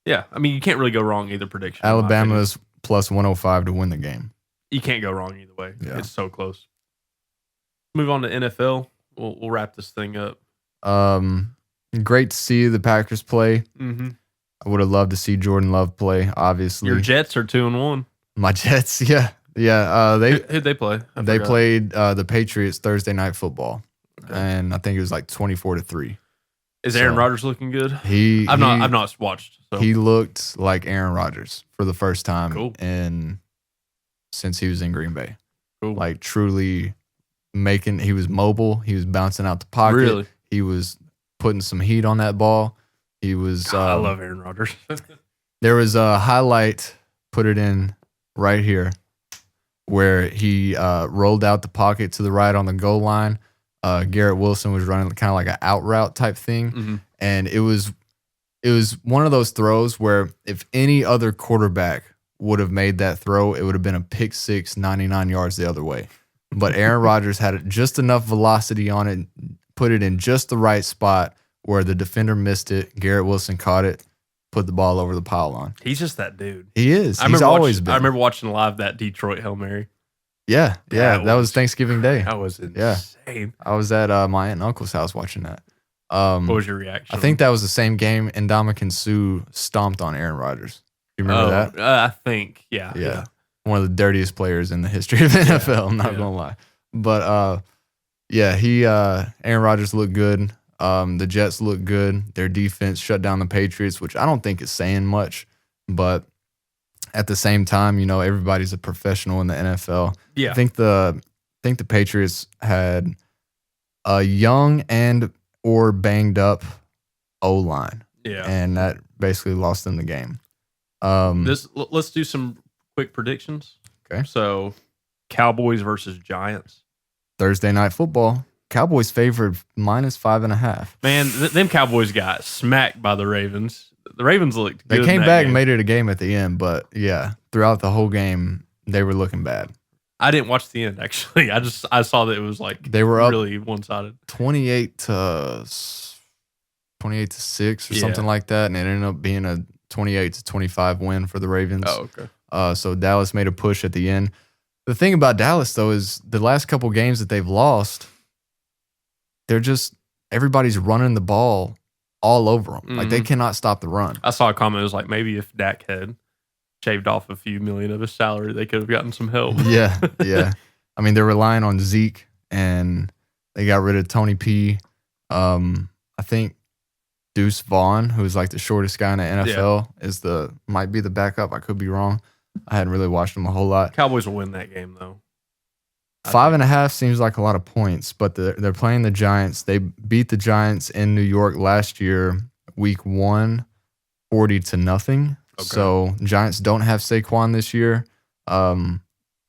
Yeah, I mean you can't really go wrong either prediction. in my Alabama's plus 105 to win the game. opinion. You can't go wrong either way. Yeah. It's so close. Move on to NFL. We'll wrap this thing up. Great to see the Packers play. Mm-hmm. I would have loved to see Jordan Love play. Obviously, Your Jets are 2-1. my Jets. Yeah. Who'd they play? I They forgot. played the Patriots Thursday Night Football, Okay. and I think it was like 24-3. Is Aaron so- Rodgers looking good? I've I've not watched. So. He looked like Aaron Rodgers for the first time Cool. since he was in Green Bay. Cool. Like truly he was mobile. He was bouncing out the pocket. Really? He was putting some heat on that ball. He was. God, I love Aaron Rodgers. There was a highlight, put it in right here, where he rolled out the pocket to the right on the goal line. Garrett Wilson was running kind of like an out route type thing. Mm-hmm. And it was one of those throws where if any other quarterback would have made that throw, it would have been a pick six, 99 yards the other way. But Aaron Rodgers had just enough velocity on it, put it in just the right spot where the defender missed it. Garrett Wilson caught it, put the ball over the pylon. He's just that dude. He is. I remember watching live that Detroit Hail Mary. Yeah. That That was was- Thanksgiving Day. That was insane. Yeah. I was at my aunt and uncle's house watching that. What was your reaction? I think that was the same game Ndamukong Suh stomped on Aaron Rodgers. You remember that? I think, yeah. Yeah. One of the dirtiest players in the history of the NFL, I'm not gonna lie. But Aaron Rodgers looked good. The Jets looked good. Their defense shut down the Patriots, which I don't think is saying much, but at the same time, everybody's a professional in the NFL. Yeah. I think the Patriots had a young or banged up O-line, Yeah. and that basically lost them the game. Let's do some quick predictions. Okay. So, Cowboys versus Giants. Thursday Night Football. Cowboys favored minus 5.5. Man, them Cowboys got smacked by the Ravens. The Ravens looked good. They came in that back game. and made it a game at the end, but yeah, throughout the whole game, they were looking bad. I didn't watch the end actually. I saw that it was like They were up really one sided. 28 to 6 or Yeah. something like that, and it ended up being a 28 to 25 win for the Ravens. Oh, okay. So Dallas made a push at the end. The thing about Dallas though is the last couple games that they've lost, everybody's running the ball all over them. Like they cannot stop the run. I saw a comment. It was like maybe if Dak had shaved off a few million of his salary, they could have gotten some help. Yeah. I mean, they're relying on Zeke, and they got rid of Tony P. I think Deuce Vaughn, who's like the shortest guy in the NFL, might be the backup. I could be wrong. I hadn't really watched him a whole lot. Cowboys will win that game though. 5.5 seems like a lot of points, but they're playing the Giants. They beat the Giants in New York last year, week 1, 40-0. Okay. So Giants don't have Saquon this year. I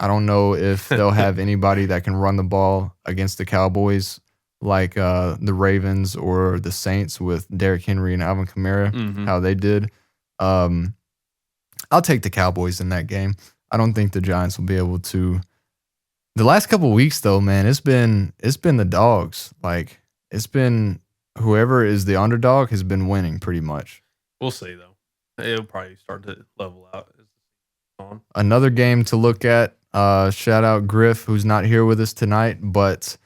don't know if they'll have anybody that can run the ball against the Cowboys. like the Ravens or the Saints with Derrick Henry and Alvin Kamara, Mhm. how they did. I'll take the Cowboys in that game. I don't think the Giants will be able to. The last couple of weeks, though, man, it's been the dogs. Like it's been whoever is the underdog has been winning pretty much. We'll see though. It'll probably start to level out as the season on. Another game to look at. Shout out Griff, who's not here with us tonight, but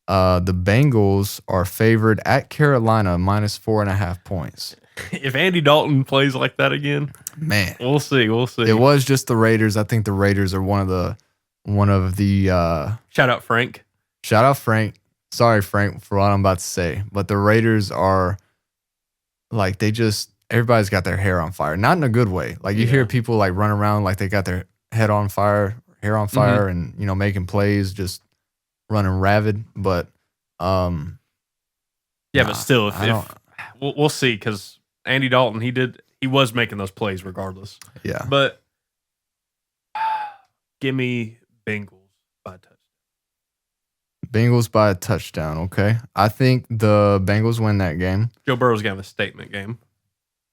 the Bengals are favored at Carolina -4.5 points. If Andy Dalton plays like that again, Man, we'll see. We'll see. it was just the Raiders. I think the Raiders are one of the Shout out Frank. shout out Frank. Sorry, Frank, for what I'm about to say, but the Raiders are like everybody's got their hair on fire. Not in a good way. Like you hear people like run around like they got their hair on fire, and making plays, just running ravid. But Yeah, but still, if we'll see, because Andy Dalton, he was making those plays regardless. yeah, But give me Bengals by a touchdown. Bengals by a touchdown. Okay, I think the Bengals win that game. Joe Burrow's gonna have a statement game.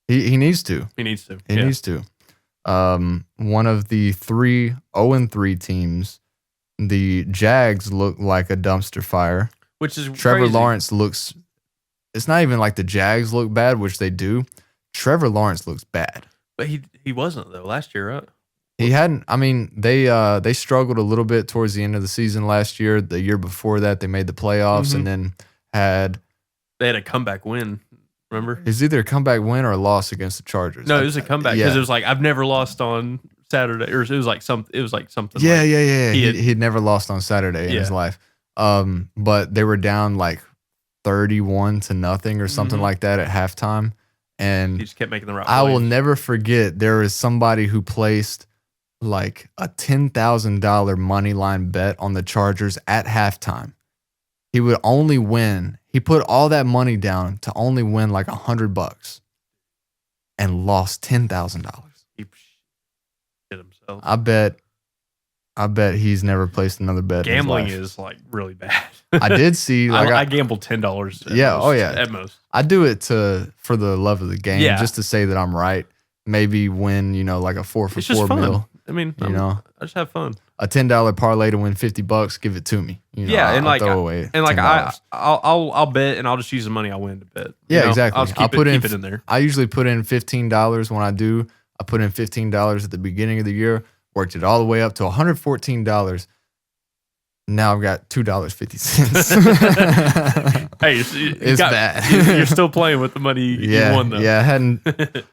He needs to. He needs to. He needs to. One of the 3 0-3 teams, the Jags look like a dumpster fire. Which is Trevor crazy. Lawrence looks. It's not even like the Jags look bad, which they do. Trevor Lawrence looks bad. But he wasn't though last year, right? He hadn't. I mean, they struggled a little bit towards the end of the season last year. The year before that, they made the playoffs and then They had a comeback win. Remember? it's either a comeback win or a loss against the Chargers. No, it was a comeback because yeah. it was like I've never lost on Saturday, or it was like something. It was like something. Yeah, like, yeah. He had- He'd never lost on Saturday in his life. But they were down like 31-0 or something Mhm. like that at halftime. He And just kept making the right. I will plays. never forget there was somebody who placed like a $10,000 money line bet on the Chargers at halftime. He would only win. He put all that money down to only win like $100 and lost $10,000. He shit himself. I bet he's never placed another bet. Gambling in his life. is like really bad. I did see like I gambled $10. Yeah, oh, yeah. at most. I do it for the love of the game, Yeah. just to say that I'm right. Maybe win, like a 4 for It's just 4 fun. meal. I mean, I I just have fun. a $10 parlay to win $50. Give it to me. Yeah, and I'll like throw away And like $10. I'll bet, and I'll just use the money I win to bet. Yeah, exactly. I'll just I'll keep it in there. I usually put in $15 when I do. I put in $15 at the beginning of the year, worked it all the way up to $114. Now I've got $2.50. Hey, It's bad. You're still playing with the money you won, though. Yeah, I hadn't.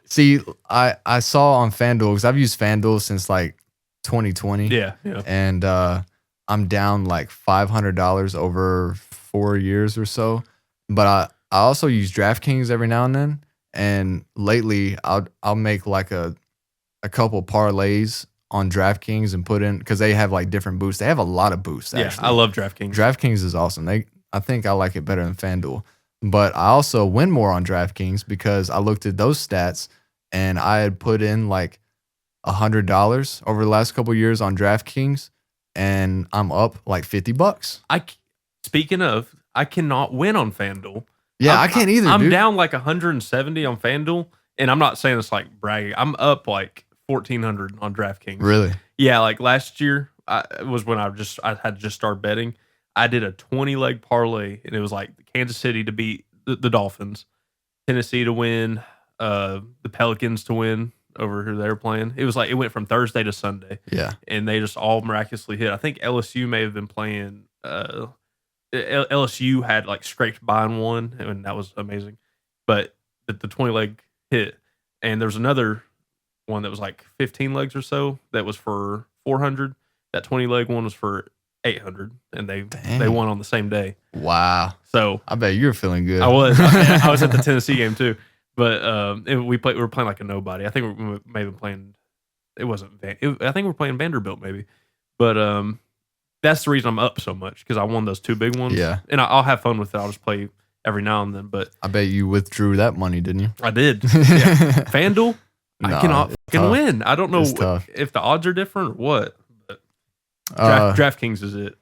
See, I saw on FanDuel, because I've used FanDuel since like 2020. yeah. And I'm down like $500 over 4 years or so. But I also use DraftKings every now and then. And lately, I'll make like a couple parlays on DraftKings and put in, because they have like different boosts. They have a lot of boosts. Yeah, Actually. I love DraftKings. DraftKings is awesome. I think I like it better than FanDuel. But I also win more on DraftKings because I looked at those stats and I had put in like $100 over the last couple of years on DraftKings, and I'm up like $50. Speaking of, I cannot win on FanDuel. Yeah, I can't either. I'm dude. down like 170 on FanDuel, and I'm not saying it's like bragging. I'm up like 1,400 on DraftKings. Really? Yeah, like last year was when I had just started betting. I did a 20-leg parlay, and it was like Kansas City to beat the Dolphins, Tennessee to win, the Pelicans to win over who they were playing. It was like it went from Thursday to Sunday. Yeah. And they just all miraculously hit. I think LSU may have been playing. LSU had like scraped by and won, and that was amazing. But the 20-leg hit, and there's another one that was like 15 legs or so that was for 400. That 20-leg one was for 800, and they won on the same day. Wow. So I bet you're feeling good. I was I was at the Tennessee game too, but we were playing like a nobody. I think we may have been playing. It wasn't. I think we were playing Vanderbilt maybe, but that's the reason I'm up so much, because I won those two big ones. Yeah. And I'll have fun with it. I'll just play every now and then. But I bet you withdrew that money, didn't you? I did. Yeah. FanDuel, No, I cannot it's fucking tough. win. I don't know It's tough. if the odds are different or what. But Uh, DraftKings is it.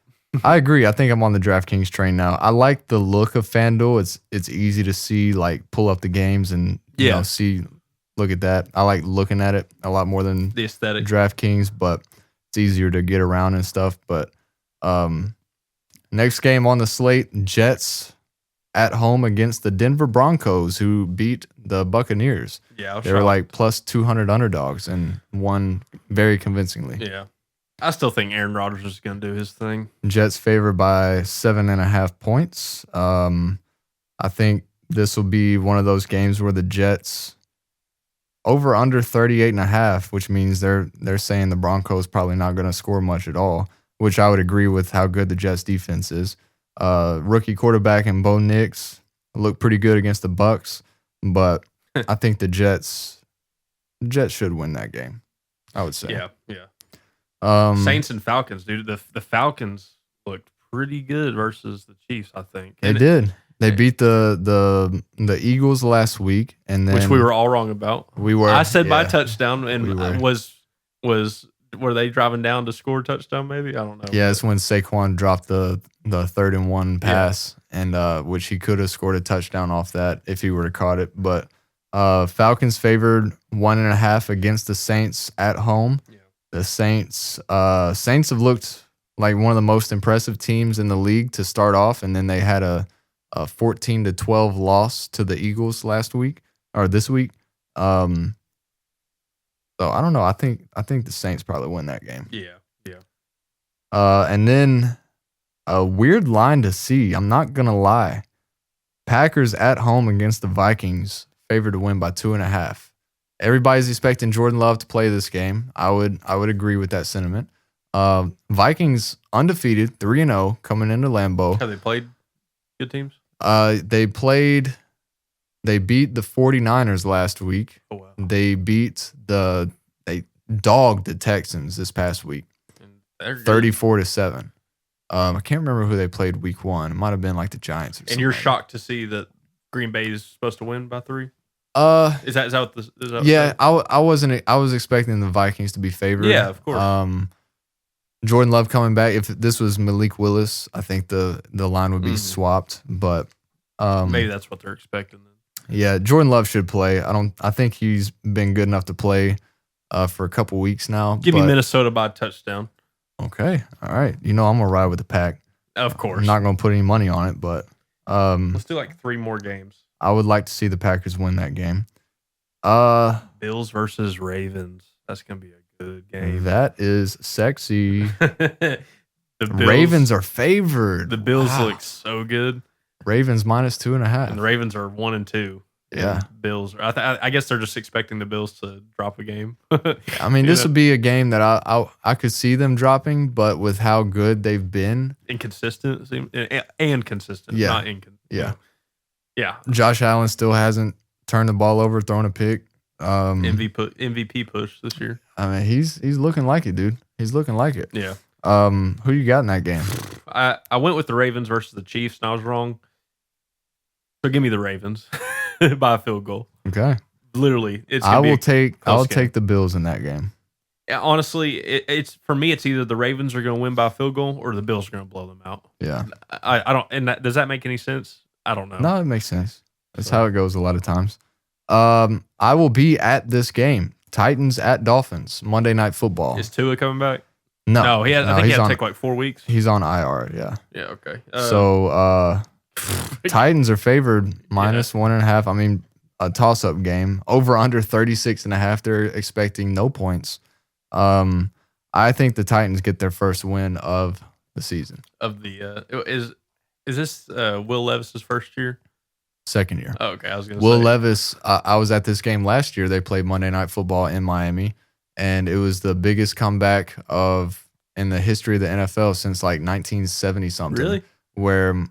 I agree. I think I'm on the DraftKings train now. I like the look of FanDuel. It's easy to see, like pull up the games and see. Look at that. I like looking at it a lot more than the aesthetic. DraftKings, but it's easier to get around and stuff. But next game on the slate, Jets at home against the Denver Broncos, who beat the Buccaneers. Yeah, they were like plus 200 underdogs and won very convincingly. Yeah. I still think Aaron Rodgers is going to do his thing. Jets favored by 7.5 points. I think this will be one of those games where the Jets over under 38.5, which means they're saying the Broncos probably not going to score much at all, which I would agree with how good the Jets defense is. Rookie quarterback and Bo Nix look pretty good against the Bucs, but I think the Jets should win that game. I would say. Yeah. Saints and Falcons, dude. The Falcons looked pretty good versus the Chiefs, I think. They did. They beat the Eagles last week, and then which we were all wrong about. We were. I said by touchdown, and were they driving down to score a touchdown? Maybe I don't know. Yeah, it's when Saquon dropped the 3rd and 1 pass, and which he could have scored a touchdown off that if he would have caught it. But Falcons favored 1.5 against the Saints at home. Yeah. The Saints have looked like one of the most impressive teams in the league to start off, and then they had a 14-12 loss to the Eagles this week. So I don't know. I think the Saints probably win that game. Yeah. And then a weird line to see. I'm not gonna lie. Packers at home against the Vikings, favored to win by 2.5. Everybody's expecting Jordan Love to play this game. I would agree with that sentiment. Vikings undefeated, 3-0 coming into Lambeau. Have they played good teams? They beat the 49ers last week. Oh, wow. They dogged the Texans this past week. 34-7. I can't remember who they played week 1. It might have been like the Giants or something. And you're shocked to see that Green Bay is supposed to win by 3? Is that what this is? Yeah, I was expecting the Vikings to be favored. Yeah, of course. Jordan Love coming back. If this was Malik Willis, I think the line would be swapped. But maybe that's what they're expecting then. Yeah, Jordan Love should play. I think he's been good enough to play for a couple weeks now. Give me Minnesota by a touchdown. Okay, all right. I'm gonna ride with the Pack. Of course. I'm not gonna put any money on it, but let's do like 3 more games. I would like to see the Packers win that game. Bills versus Ravens. That's gonna be a good game. That is sexy. Ravens are favored. The Bills look so good. Ravens minus 2.5. And the Ravens are 1-2. Yeah. Bills. I guess they're just expecting the Bills to drop a game. I mean, this would be a game that I could see them dropping, but with how good they've been. Inconsistent and consistent. Yeah. Not inconsistent. Yeah. Yeah. Josh Allen still hasn't turned the ball over, thrown a pick. MVP push this year. I mean, he's looking like it, dude. He's looking like it. Yeah. Who you got in that game? I went with the Ravens versus the Chiefs, and I was wrong. So give me the Ravens by a field goal. Okay. Literally, I'll take the Bills in that game. Yeah, honestly, it's for me. It's either the Ravens are going to win by a field goal or the Bills are going to blow them out. Yeah. I don't. And does that make any sense? I don't know. No, it makes sense. That's how it goes a lot of times. I will be at this game. Titans at Dolphins, Monday Night Football. Is Tua coming back? No, I think he had to take like 4 weeks. He's on IR, yeah. Yeah, okay. Titans are favored minus 1.5. I mean, a toss-up game. Over under 36.5. They're expecting no points. I think the Titans get their first win of the season. Of the is this Will Levis's first year? Second year. Oh, okay, I was going to say. Will Levis, I was at this game last year. They played Monday Night Football in Miami, and it was the biggest comeback in the history of the NFL since like 1970-something. Really? Where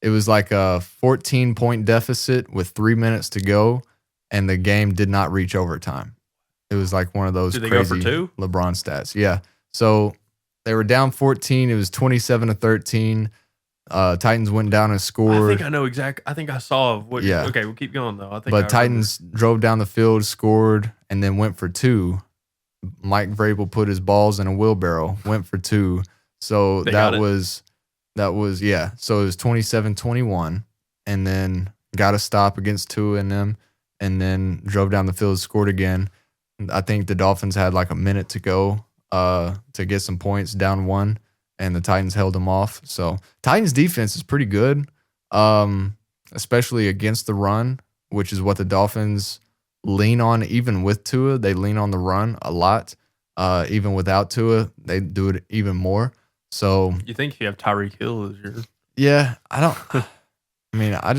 it was like a 14-point deficit with 3 minutes to go, and the game did not reach overtime. It was like one of those Did they crazy go for 2? LeBron stats. Yeah. So they were down 14. It was 27-13. Titans went down and scored. I think I know exactly. I think I saw what. Yeah. Okay, we'll keep going though. But Titans drove down the field, scored, and then went for 2. Mike Vrabel put his balls in a wheelbarrow, went for 2. So that was That was, yeah. So it was 27-21, and then got a stop against Tua and them, and then drove down the field, scored again. I think the Dolphins had like a minute to go to get some points, down one, and the Titans held them off. So Titans defense is pretty good, especially against the run, which is what the Dolphins lean on. Even with Tua, they lean on the run a lot. Even without Tua, they do it even more. So You think if you have Tyreek Hill as your yeah, I don't. I mean, I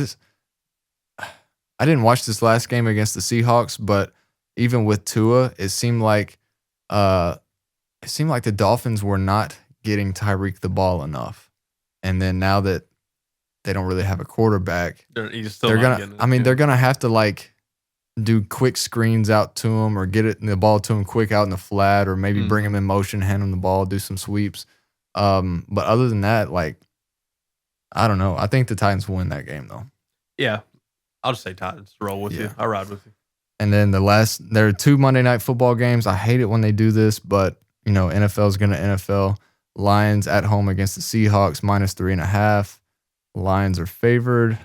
didn't watch this last game against the Seahawks, but even with Tua, it seemed like the Dolphins were not getting Tyreek the ball enough. And then now that they don't really have a quarterback, he's still they're not gonna. getting it. I mean, they're gonna have to like do quick screens out to him or get the ball to him quick out in the flat, or maybe bring him in motion, hand him the ball, do some sweeps. But other than that, like, I don't know. I think the Titans will win that game though. Yeah. I'll just say Titans. Roll with you. I'll ride with you. And then there are 2 Monday Night Football games. I hate it when they do this, but NFL is gonna NFL. Lions at home against the Seahawks, -3.5. Lions are favored.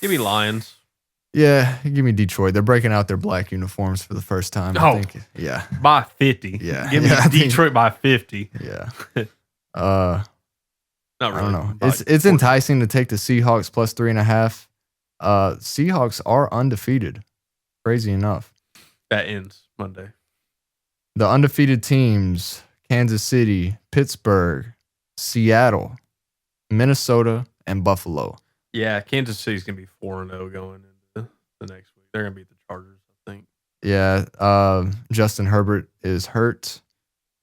Give me Lions. Yeah, give me Detroit. They're breaking out their black uniforms for the first time. I think. Yeah. By 50. Yeah. Give me Yeah, I think- Detroit by 50. Yeah. Not I really. don't know. by It's 40. enticing to take the Seahawks +3.5. Seahawks are undefeated. Crazy enough. That ends Monday. The undefeated teams: Kansas City, Pittsburgh, Seattle, Minnesota, and Buffalo. Yeah, Kansas City's going to be 4-0 going into the next week. They're going to beat the Chargers, I think. Yeah. Justin Herbert is hurt.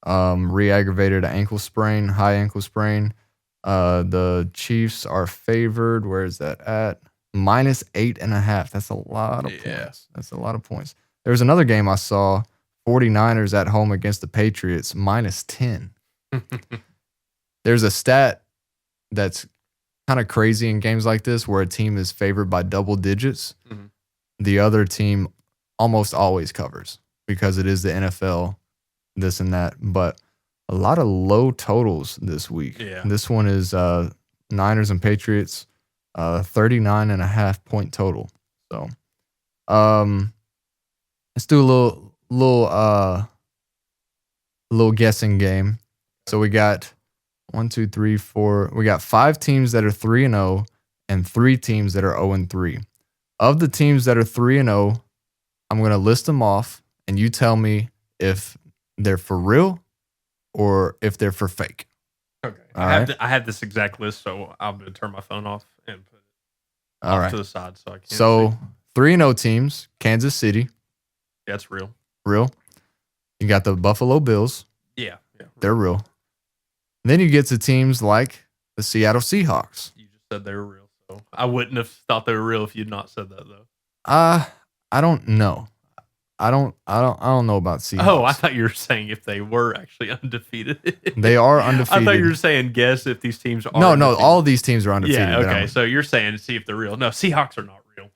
Re-aggravated ankle sprain, high ankle sprain. The Chiefs are favored. Where is that at? -8.5. That's a lot of Yeah. points. That's a lot of points. There was another game I saw. 49ers at home against the Patriots, -10. There's a stat that's kind of crazy in games like this where a team is favored by double digits. Mhm. The other team almost always covers because it is the NFL, this and that. But a lot of low totals this week. Yeah. This one is Niners and Patriots, 39.5 point total. So let's do a little guessing game. So we got 1, 2, 3, 4. We got 5 teams that are 3-0 and 3 teams that are 0-3. Of the teams that are 3-0, I'm going to list them off, and you tell me if they're for real or if they're for fake. Okay. All I right. have this exact list, so I'm going to turn my phone off and put it All off right. to the side so I can't So see. 3-0 teams: Kansas City, That's real. real. You got the Buffalo Bills, Yeah. they're real. Then you get to teams like the Seattle Seahawks. You just said they were real, so I wouldn't have thought they were real if you'd not said that, though. I don't know. I don't know about Seahawks. Oh, I thought you were saying if they were actually undefeated. They are I undefeated. thought you were saying guess if these teams are No, undefeated. all of these teams are undefeated. Yeah, okay. They're- So you're saying to see if they're real. No, Seahawks are not real.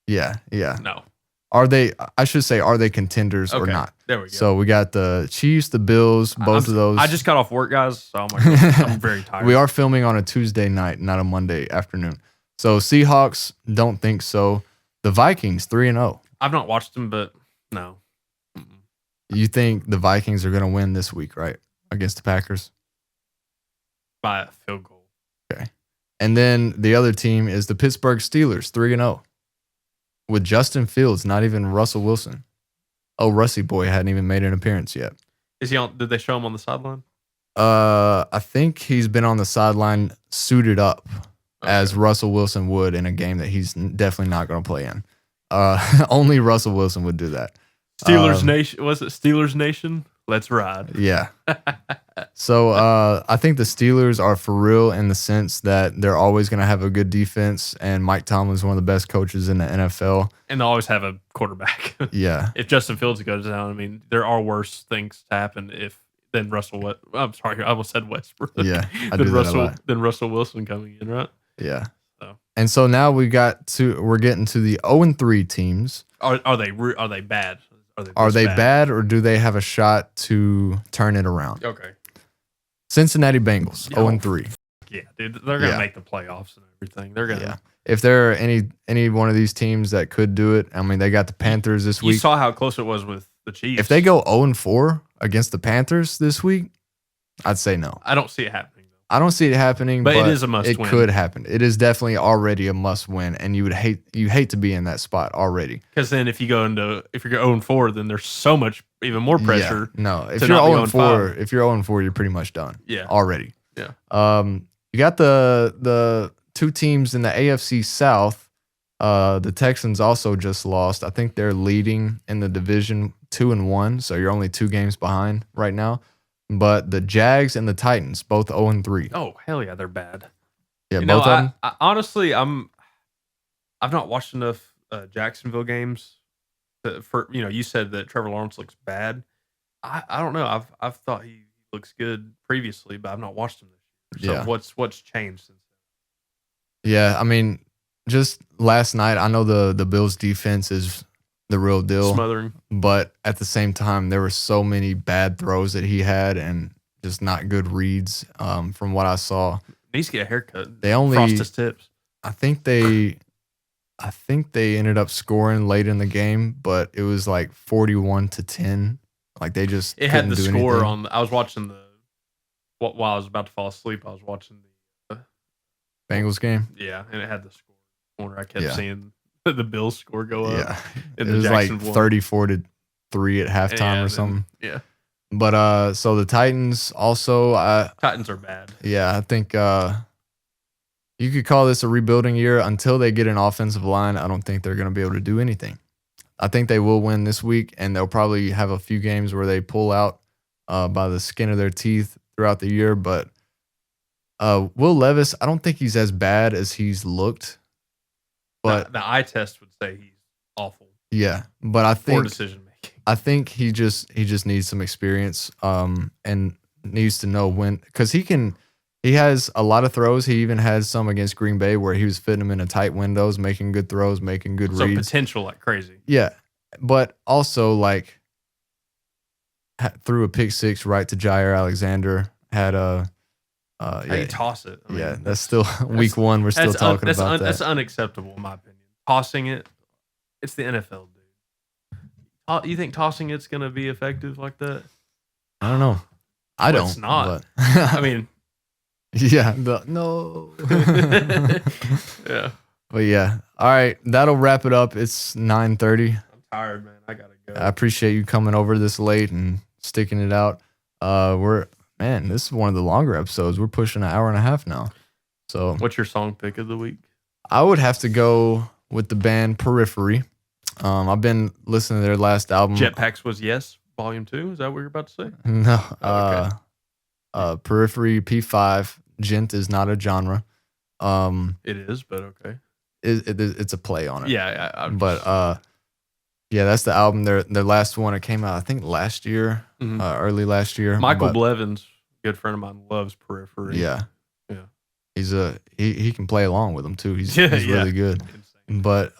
Yeah. No. Are they? I should say, are they contenders or Okay. not? There we go. So we got the Chiefs, the Bills, both of those. I just got off work, guys, so I'm very tired. We are filming on a Tuesday night, not a Monday afternoon. So Seahawks, don't think so. The Vikings, 3-0. I've not watched them, but no. Mm-mm. You think the Vikings are going to win this week, right? Against the Packers? By a field goal. And then the other team is the Pittsburgh Steelers, 3-0. With Justin Fields, not even Russell Wilson. Oh, Russie Boy hadn't even made an appearance yet. Is he on? Did they show him on the sideline? I think he's been on the sideline suited up as Russell Wilson would in a game that he's definitely not going to play in. Only Russell Wilson would do that. Steelers Nation. Was it Steelers Nation? Let's ride. Yeah. So I think the Steelers are for real in the sense that they're always going to have a good defense, and Mike Tomlin's one of the best coaches in the NFL. And they always have a quarterback. Yeah. If Justin Fields goes down, I mean, there are worse things to happen than Russell. I'm sorry, I almost said Westbrook. Yeah, I do than that a lot. Than Russell Wilson coming in, right? Yeah. So. And so now we're getting to the 0-3 teams. Are they bad? Are this they bad or do they have a shot to turn it around? Okay. Cincinnati Bengals, Oh, 0-3. Yeah, dude, they're gonna Yeah. make the playoffs and everything. They're gonna. Yeah. If there are any one of these teams that could do it, I mean, they got the Panthers this You week. saw how close it was with the Chiefs. If they go 0-4 against the Panthers this week, I'd say no. I don't see it happening though. I don't see it happening, But but it is a must it win. could happen. It is definitely already a must win, and you hate to be in that spot already. Because then if you're 0-4, then there's so much even more pressure. Yeah, no, if to you're not be 0-4, if you're 0-4, you're pretty much done. Yeah. Already. Yeah. You got the two teams in the AFC South. The Texans also just lost. I think they're leading in the division 2-1, so you're only 2 games behind right now. But the Jags and the Titans both 0-3. Oh hell yeah, they're bad. Yeah, You both know, of them. I honestly, I've not watched enough Jacksonville games. You said that Trevor Lawrence looks bad. I don't know. I've thought he looks good previously, but I've not watched him this year. So Yeah. what's changed since Yeah, I mean, just last night, I know the Bills defense is the real deal, smothering? but at the same time, there were so many bad throws that he had and just not good reads. From what I saw, He needs to get a haircut. they only, Frost his tips. I think they ended up scoring late in the game, but it was like 41-10. Like they just It had the couldn't do score anything. on. I was watching while I was about to fall asleep. I was watching Bengals game. and it had the score corner. I kept Yeah. seeing the Bills score go up. Yeah, and it the was like Jackson won. 34-3 at halftime Yeah, or then- something. Yeah, But so the Titans also, Titans are bad. yeah, I think you could call this a rebuilding year until they get an offensive line. I don't think they're going to be able to do anything. I think they will win this week, and they'll probably have a few games where they pull out by the skin of their teeth throughout the year. But Will Levis, I don't think he's as bad as he's looked. But the eye test would say he's awful. yeah, but I Poor think decision making. I think he just needs some experience and needs to know when, because he has a lot of throws. He even had some against Green Bay where he was fitting them into tight windows, making good throws, making good So reads. potential like crazy. Yeah, but also like threw a pick six right to Jair Alexander. Had a How you toss it? I mean, yeah, that's still week one. We're still talking about that. That's unacceptable in my opinion. Tossing it, it's the NFL, dude. You think tossing it's going to be effective like that? I don't know. I Well, don't. it's not. But I mean, yeah, no. yeah. But yeah, all right, that'll wrap it up. It's 9:30. I'm tired, man. I gotta go. I appreciate you coming over this late and sticking it out. This is one of the longer episodes. We're pushing an hour and a half now. So What's your song pick of the week? I would have to go with the band Periphery. I've been listening to their last album. Jetpacks was Yes, Volume 2. Is that what you're about to say? No, Oh, okay. Periphery P5. Gent is not a genre. It is, but okay. It's a play on it. Yeah, But yeah, that's the album. Their last one. It came out, I think, last year, Mhm. early last year. Michael But, Blevins, good friend of mine, loves Periphery. yeah, Yeah. He's he can play along with them too. He's Yeah, really good. Insane. But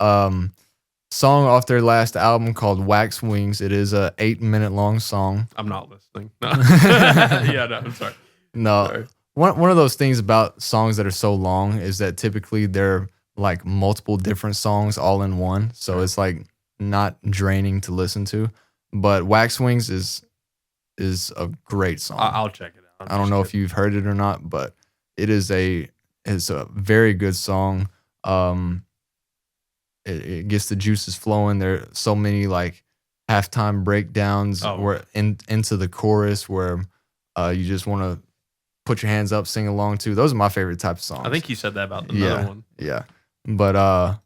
song off their last album called Wax Wings. It is a 8-minute long song. I'm not listening. No. Yeah, no, I'm sorry. No, Sorry. one of those things about songs that are so long is that typically they're like multiple different songs all in one. So it's like not draining to listen to. But Wax Wings is a great song. I'll check it out. I don't know if you've heard it or not, but it's a very good song. It gets the juices flowing. There are so many like halftime breakdowns where into the chorus where you just want to put your hands up, sing along to. Those are my favorite type of songs. I think you said that about another one. Yeah. But I've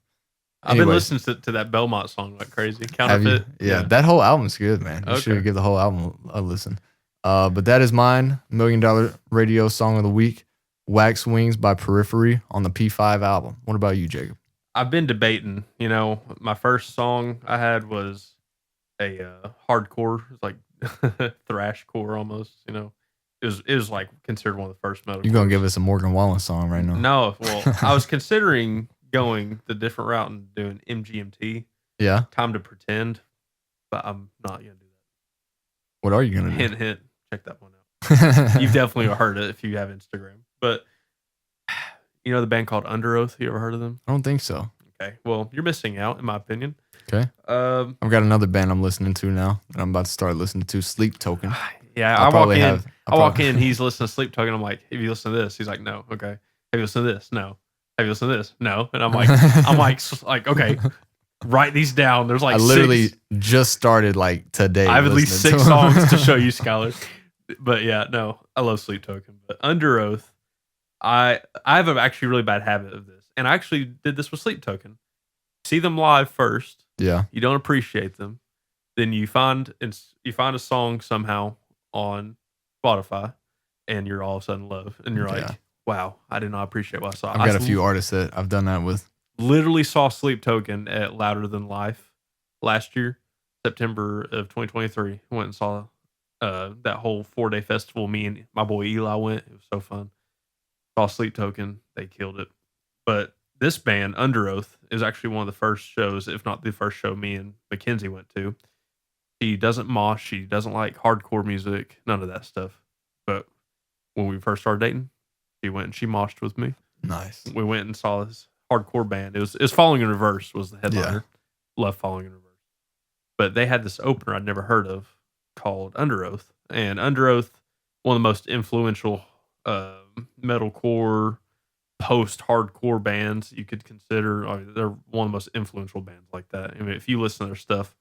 been anyways. listening to that Belmont song like crazy. Have you? Counterfeit. Yeah, that whole album's good, man. You Okay. should give the whole album a listen. But that is mine. $1 Million Radio Song of the Week. Wax Wings by Periphery on the P5 album. What about you, Jacob? I've been debating. You know, my first song I had was a hardcore, like thrash core almost. You know, it was like considered one of the first metal. You're gonna give us a Morgan Wallen song right now. No, well, I was considering going the different route and doing MGMT, Yeah. Time to Pretend, but I'm not gonna do that. What are you gonna do? Hint, hint. Check that one You've definitely heard it if you have Instagram. But you know the band called Under Oath? You ever heard of them? I don't think so. Okay. Well, you're missing out, in my opinion. Okay. I've got another band I'm listening to now that I'm about to start listening to, Sleep Token. Yeah, I walk in, he's listening to Sleep Token. I'm like, have you listened to this? He's like, no. Okay. Have you listened to this? No. Have you listened to this? No. And I'm like, okay, write these down. There's like I literally just started like today. I have at least 6 songs to show you, Skylar. But yeah, no, I love Sleep Token. But Under Oath, I have an actually really bad habit of this. And I actually did this with Sleep Token. See them live first. Yeah. You don't appreciate them. Then you find a song somehow on Spotify and you're all of a sudden in love. And you're like, wow, I did not appreciate what I saw. I've got a few artists that I've done that with. Literally saw Sleep Token at Louder Than Life last year, September of 2023. Went and saw that whole 4-day festival. Me and my boy Eli went. It was so fun. Saw Sleep Token. They killed it. But this band, Under Oath, is actually one of the first shows, if not the first show me and Mackenzie went to. She doesn't mosh. She doesn't like hardcore music. None of that stuff. But when we first started dating, she went and she moshed with me. Nice. We went and saw this hardcore band. It was Falling in Reverse was the headliner. Love Falling in Reverse. But they had this opener I'd never heard of called Under Oath. And Under Oath, one of the most influential metalcore, post-hardcore bands you could consider. I mean, they're one of the most influential bands like that. I mean, if you listen to their stuff,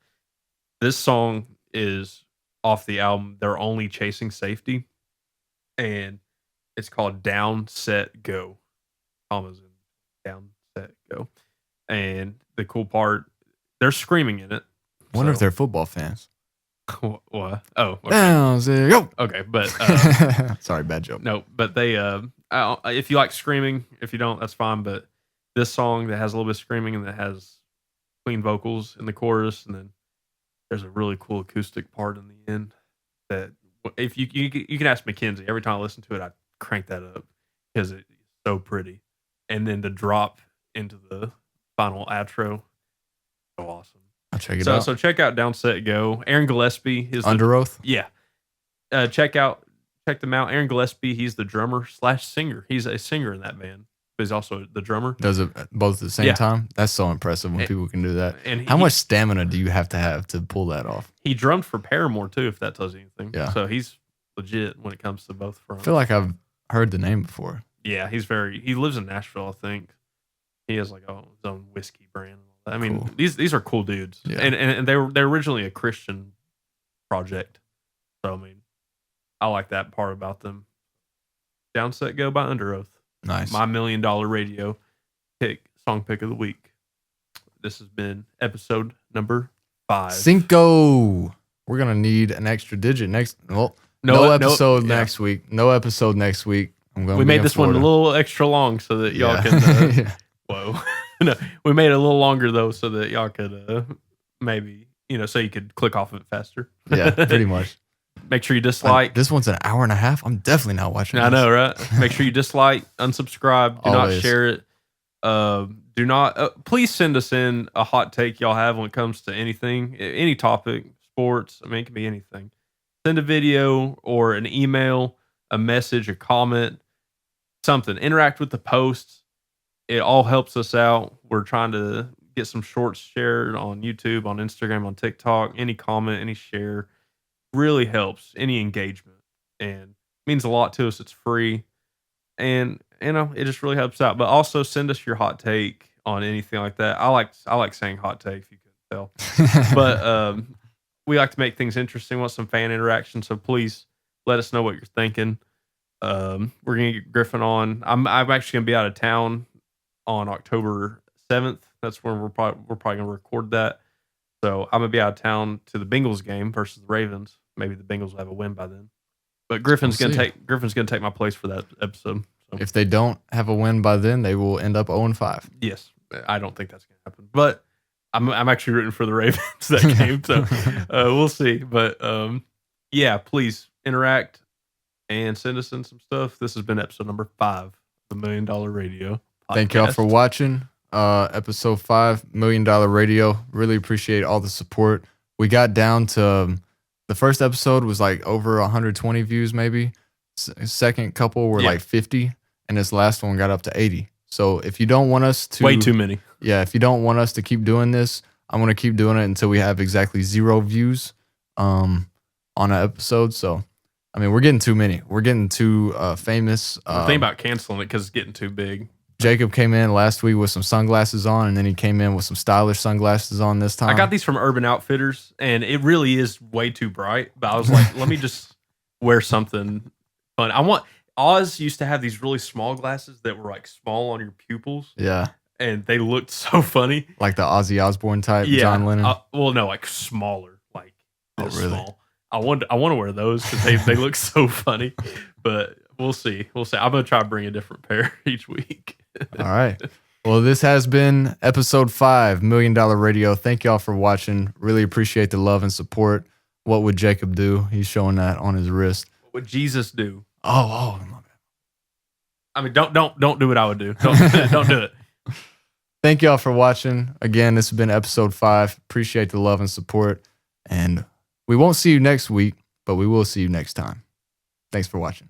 this song is off the album They're Only Chasing Safety. And it's called Down, Set, Go. Commas in Down, Set, Go. And the cool part, they're screaming in it. I wonder if they're football fans. What? Oh, okay. Down, set, go. Okay, but sorry, bad joke. No, but they if you like screaming, if you don't, that's fine. But this song that has a little bit of screaming and that has clean vocals in the chorus, and then there's a really cool acoustic part in the end that if you can ask Mackenzie, every time I listen to it, I crank that up because it's so pretty. And then the drop into the final outro, so awesome. I'll check it out. So check out Down, Set, Go. Aaron Gillespie is Under Oath? Yeah. Check them out. Aaron Gillespie, he's the drummer / singer. He's a singer in that band, but he's also the drummer. Does it both at the same time? That's so impressive when people can do that. And how much stamina do you have to pull that off? He drummed for Paramore too, if that tells you anything. Yeah. So he's legit when it comes to both fronts. I feel like I've heard the name before. Yeah, he lives in Nashville, I think. He has like his own whiskey brand. I mean, cool. These are cool dudes. Yeah. And they're originally a Christian project. So I mean, I like that part about them. Down, Set, Go by Under Oath. Nice. My $1 Million Radio song pick of the week. This has been episode number 5. Cinco. We're gonna need an extra digit next. Well, no episode next week. No episode next week. We made this one a little extra long so that y'all can. Whoa. No, we made it a little longer though, so that y'all could maybe so you could click off of it faster. Yeah, pretty much. Make sure you dislike. This one's an hour and a half. I'm definitely not watching. I know, right? Make sure you dislike, unsubscribe, do not share it. Do not. Please send us in a hot take y'all have when it comes to anything, any topic, sports. I mean, it can be anything. Send a video or an email, a message, a comment, something. Interact with the posts. It all helps us out. We're trying to get some shorts shared on YouTube, on Instagram, on TikTok. Any comment, any share really helps. Any engagement and means a lot to us. It's free, and it just really helps out. But also send us your hot take on anything like that. I like saying hot take if you couldn't tell, but we like to make things interesting. Want some fan interaction, so please let us know what you're thinking. We're gonna get Griffin on. I'm actually gonna be out of town on October 7th. That's when we're probably going to record that. So I'm going to be out of town to the Bengals game versus the Ravens. Maybe the Bengals will have a win by then. But Griffin's going to take my place for that episode. So. If they don't have a win by then, they will end up 0-5. Yes. I don't think that's going to happen. But I'm actually rooting for the Ravens that game. So we'll see. But yeah, please interact and send us in some stuff. This has been episode number 5 of the $1 Million Radio. Podcast. Thank y'all for watching episode 5, $1 Million Radio. Really appreciate all the support. We got down to The first episode was like over 120 views, maybe. Second couple were like 50, and this last one got up to 80. So if you don't want us to, way too many. Yeah, if you don't want us to keep doing this, I'm gonna keep doing it until we have exactly 0 views on an episode. So, I mean, we're getting too many. We're getting too famous. I'm thinking about canceling it because it's getting too big. Jacob came in last week with some sunglasses on, and then he came in with some stylish sunglasses on this time. I got these from Urban Outfitters, and it really is way too bright. But I was like, let me just wear something fun. Oz used to have these really small glasses that were like small on your pupils. Yeah. And they looked so funny. Like the Ozzy Osbourne type, John Lennon? Well, no, like smaller. Like really? Small. I want to wear those because they look so funny. But we'll see. I'm going to try to bring a different pair each week. All right. Well, this has been episode 5, $1 Million Radio. Thank y'all for watching. Really appreciate the love and support. What would Jacob do? He's showing that on his wrist. What would Jesus do? Oh, my bad. I mean, don't do what I would do. Don't do it. Thank y'all for watching. Again, this has been episode 5. Appreciate the love and support. And we won't see you next week, but we will see you next time. Thanks for watching.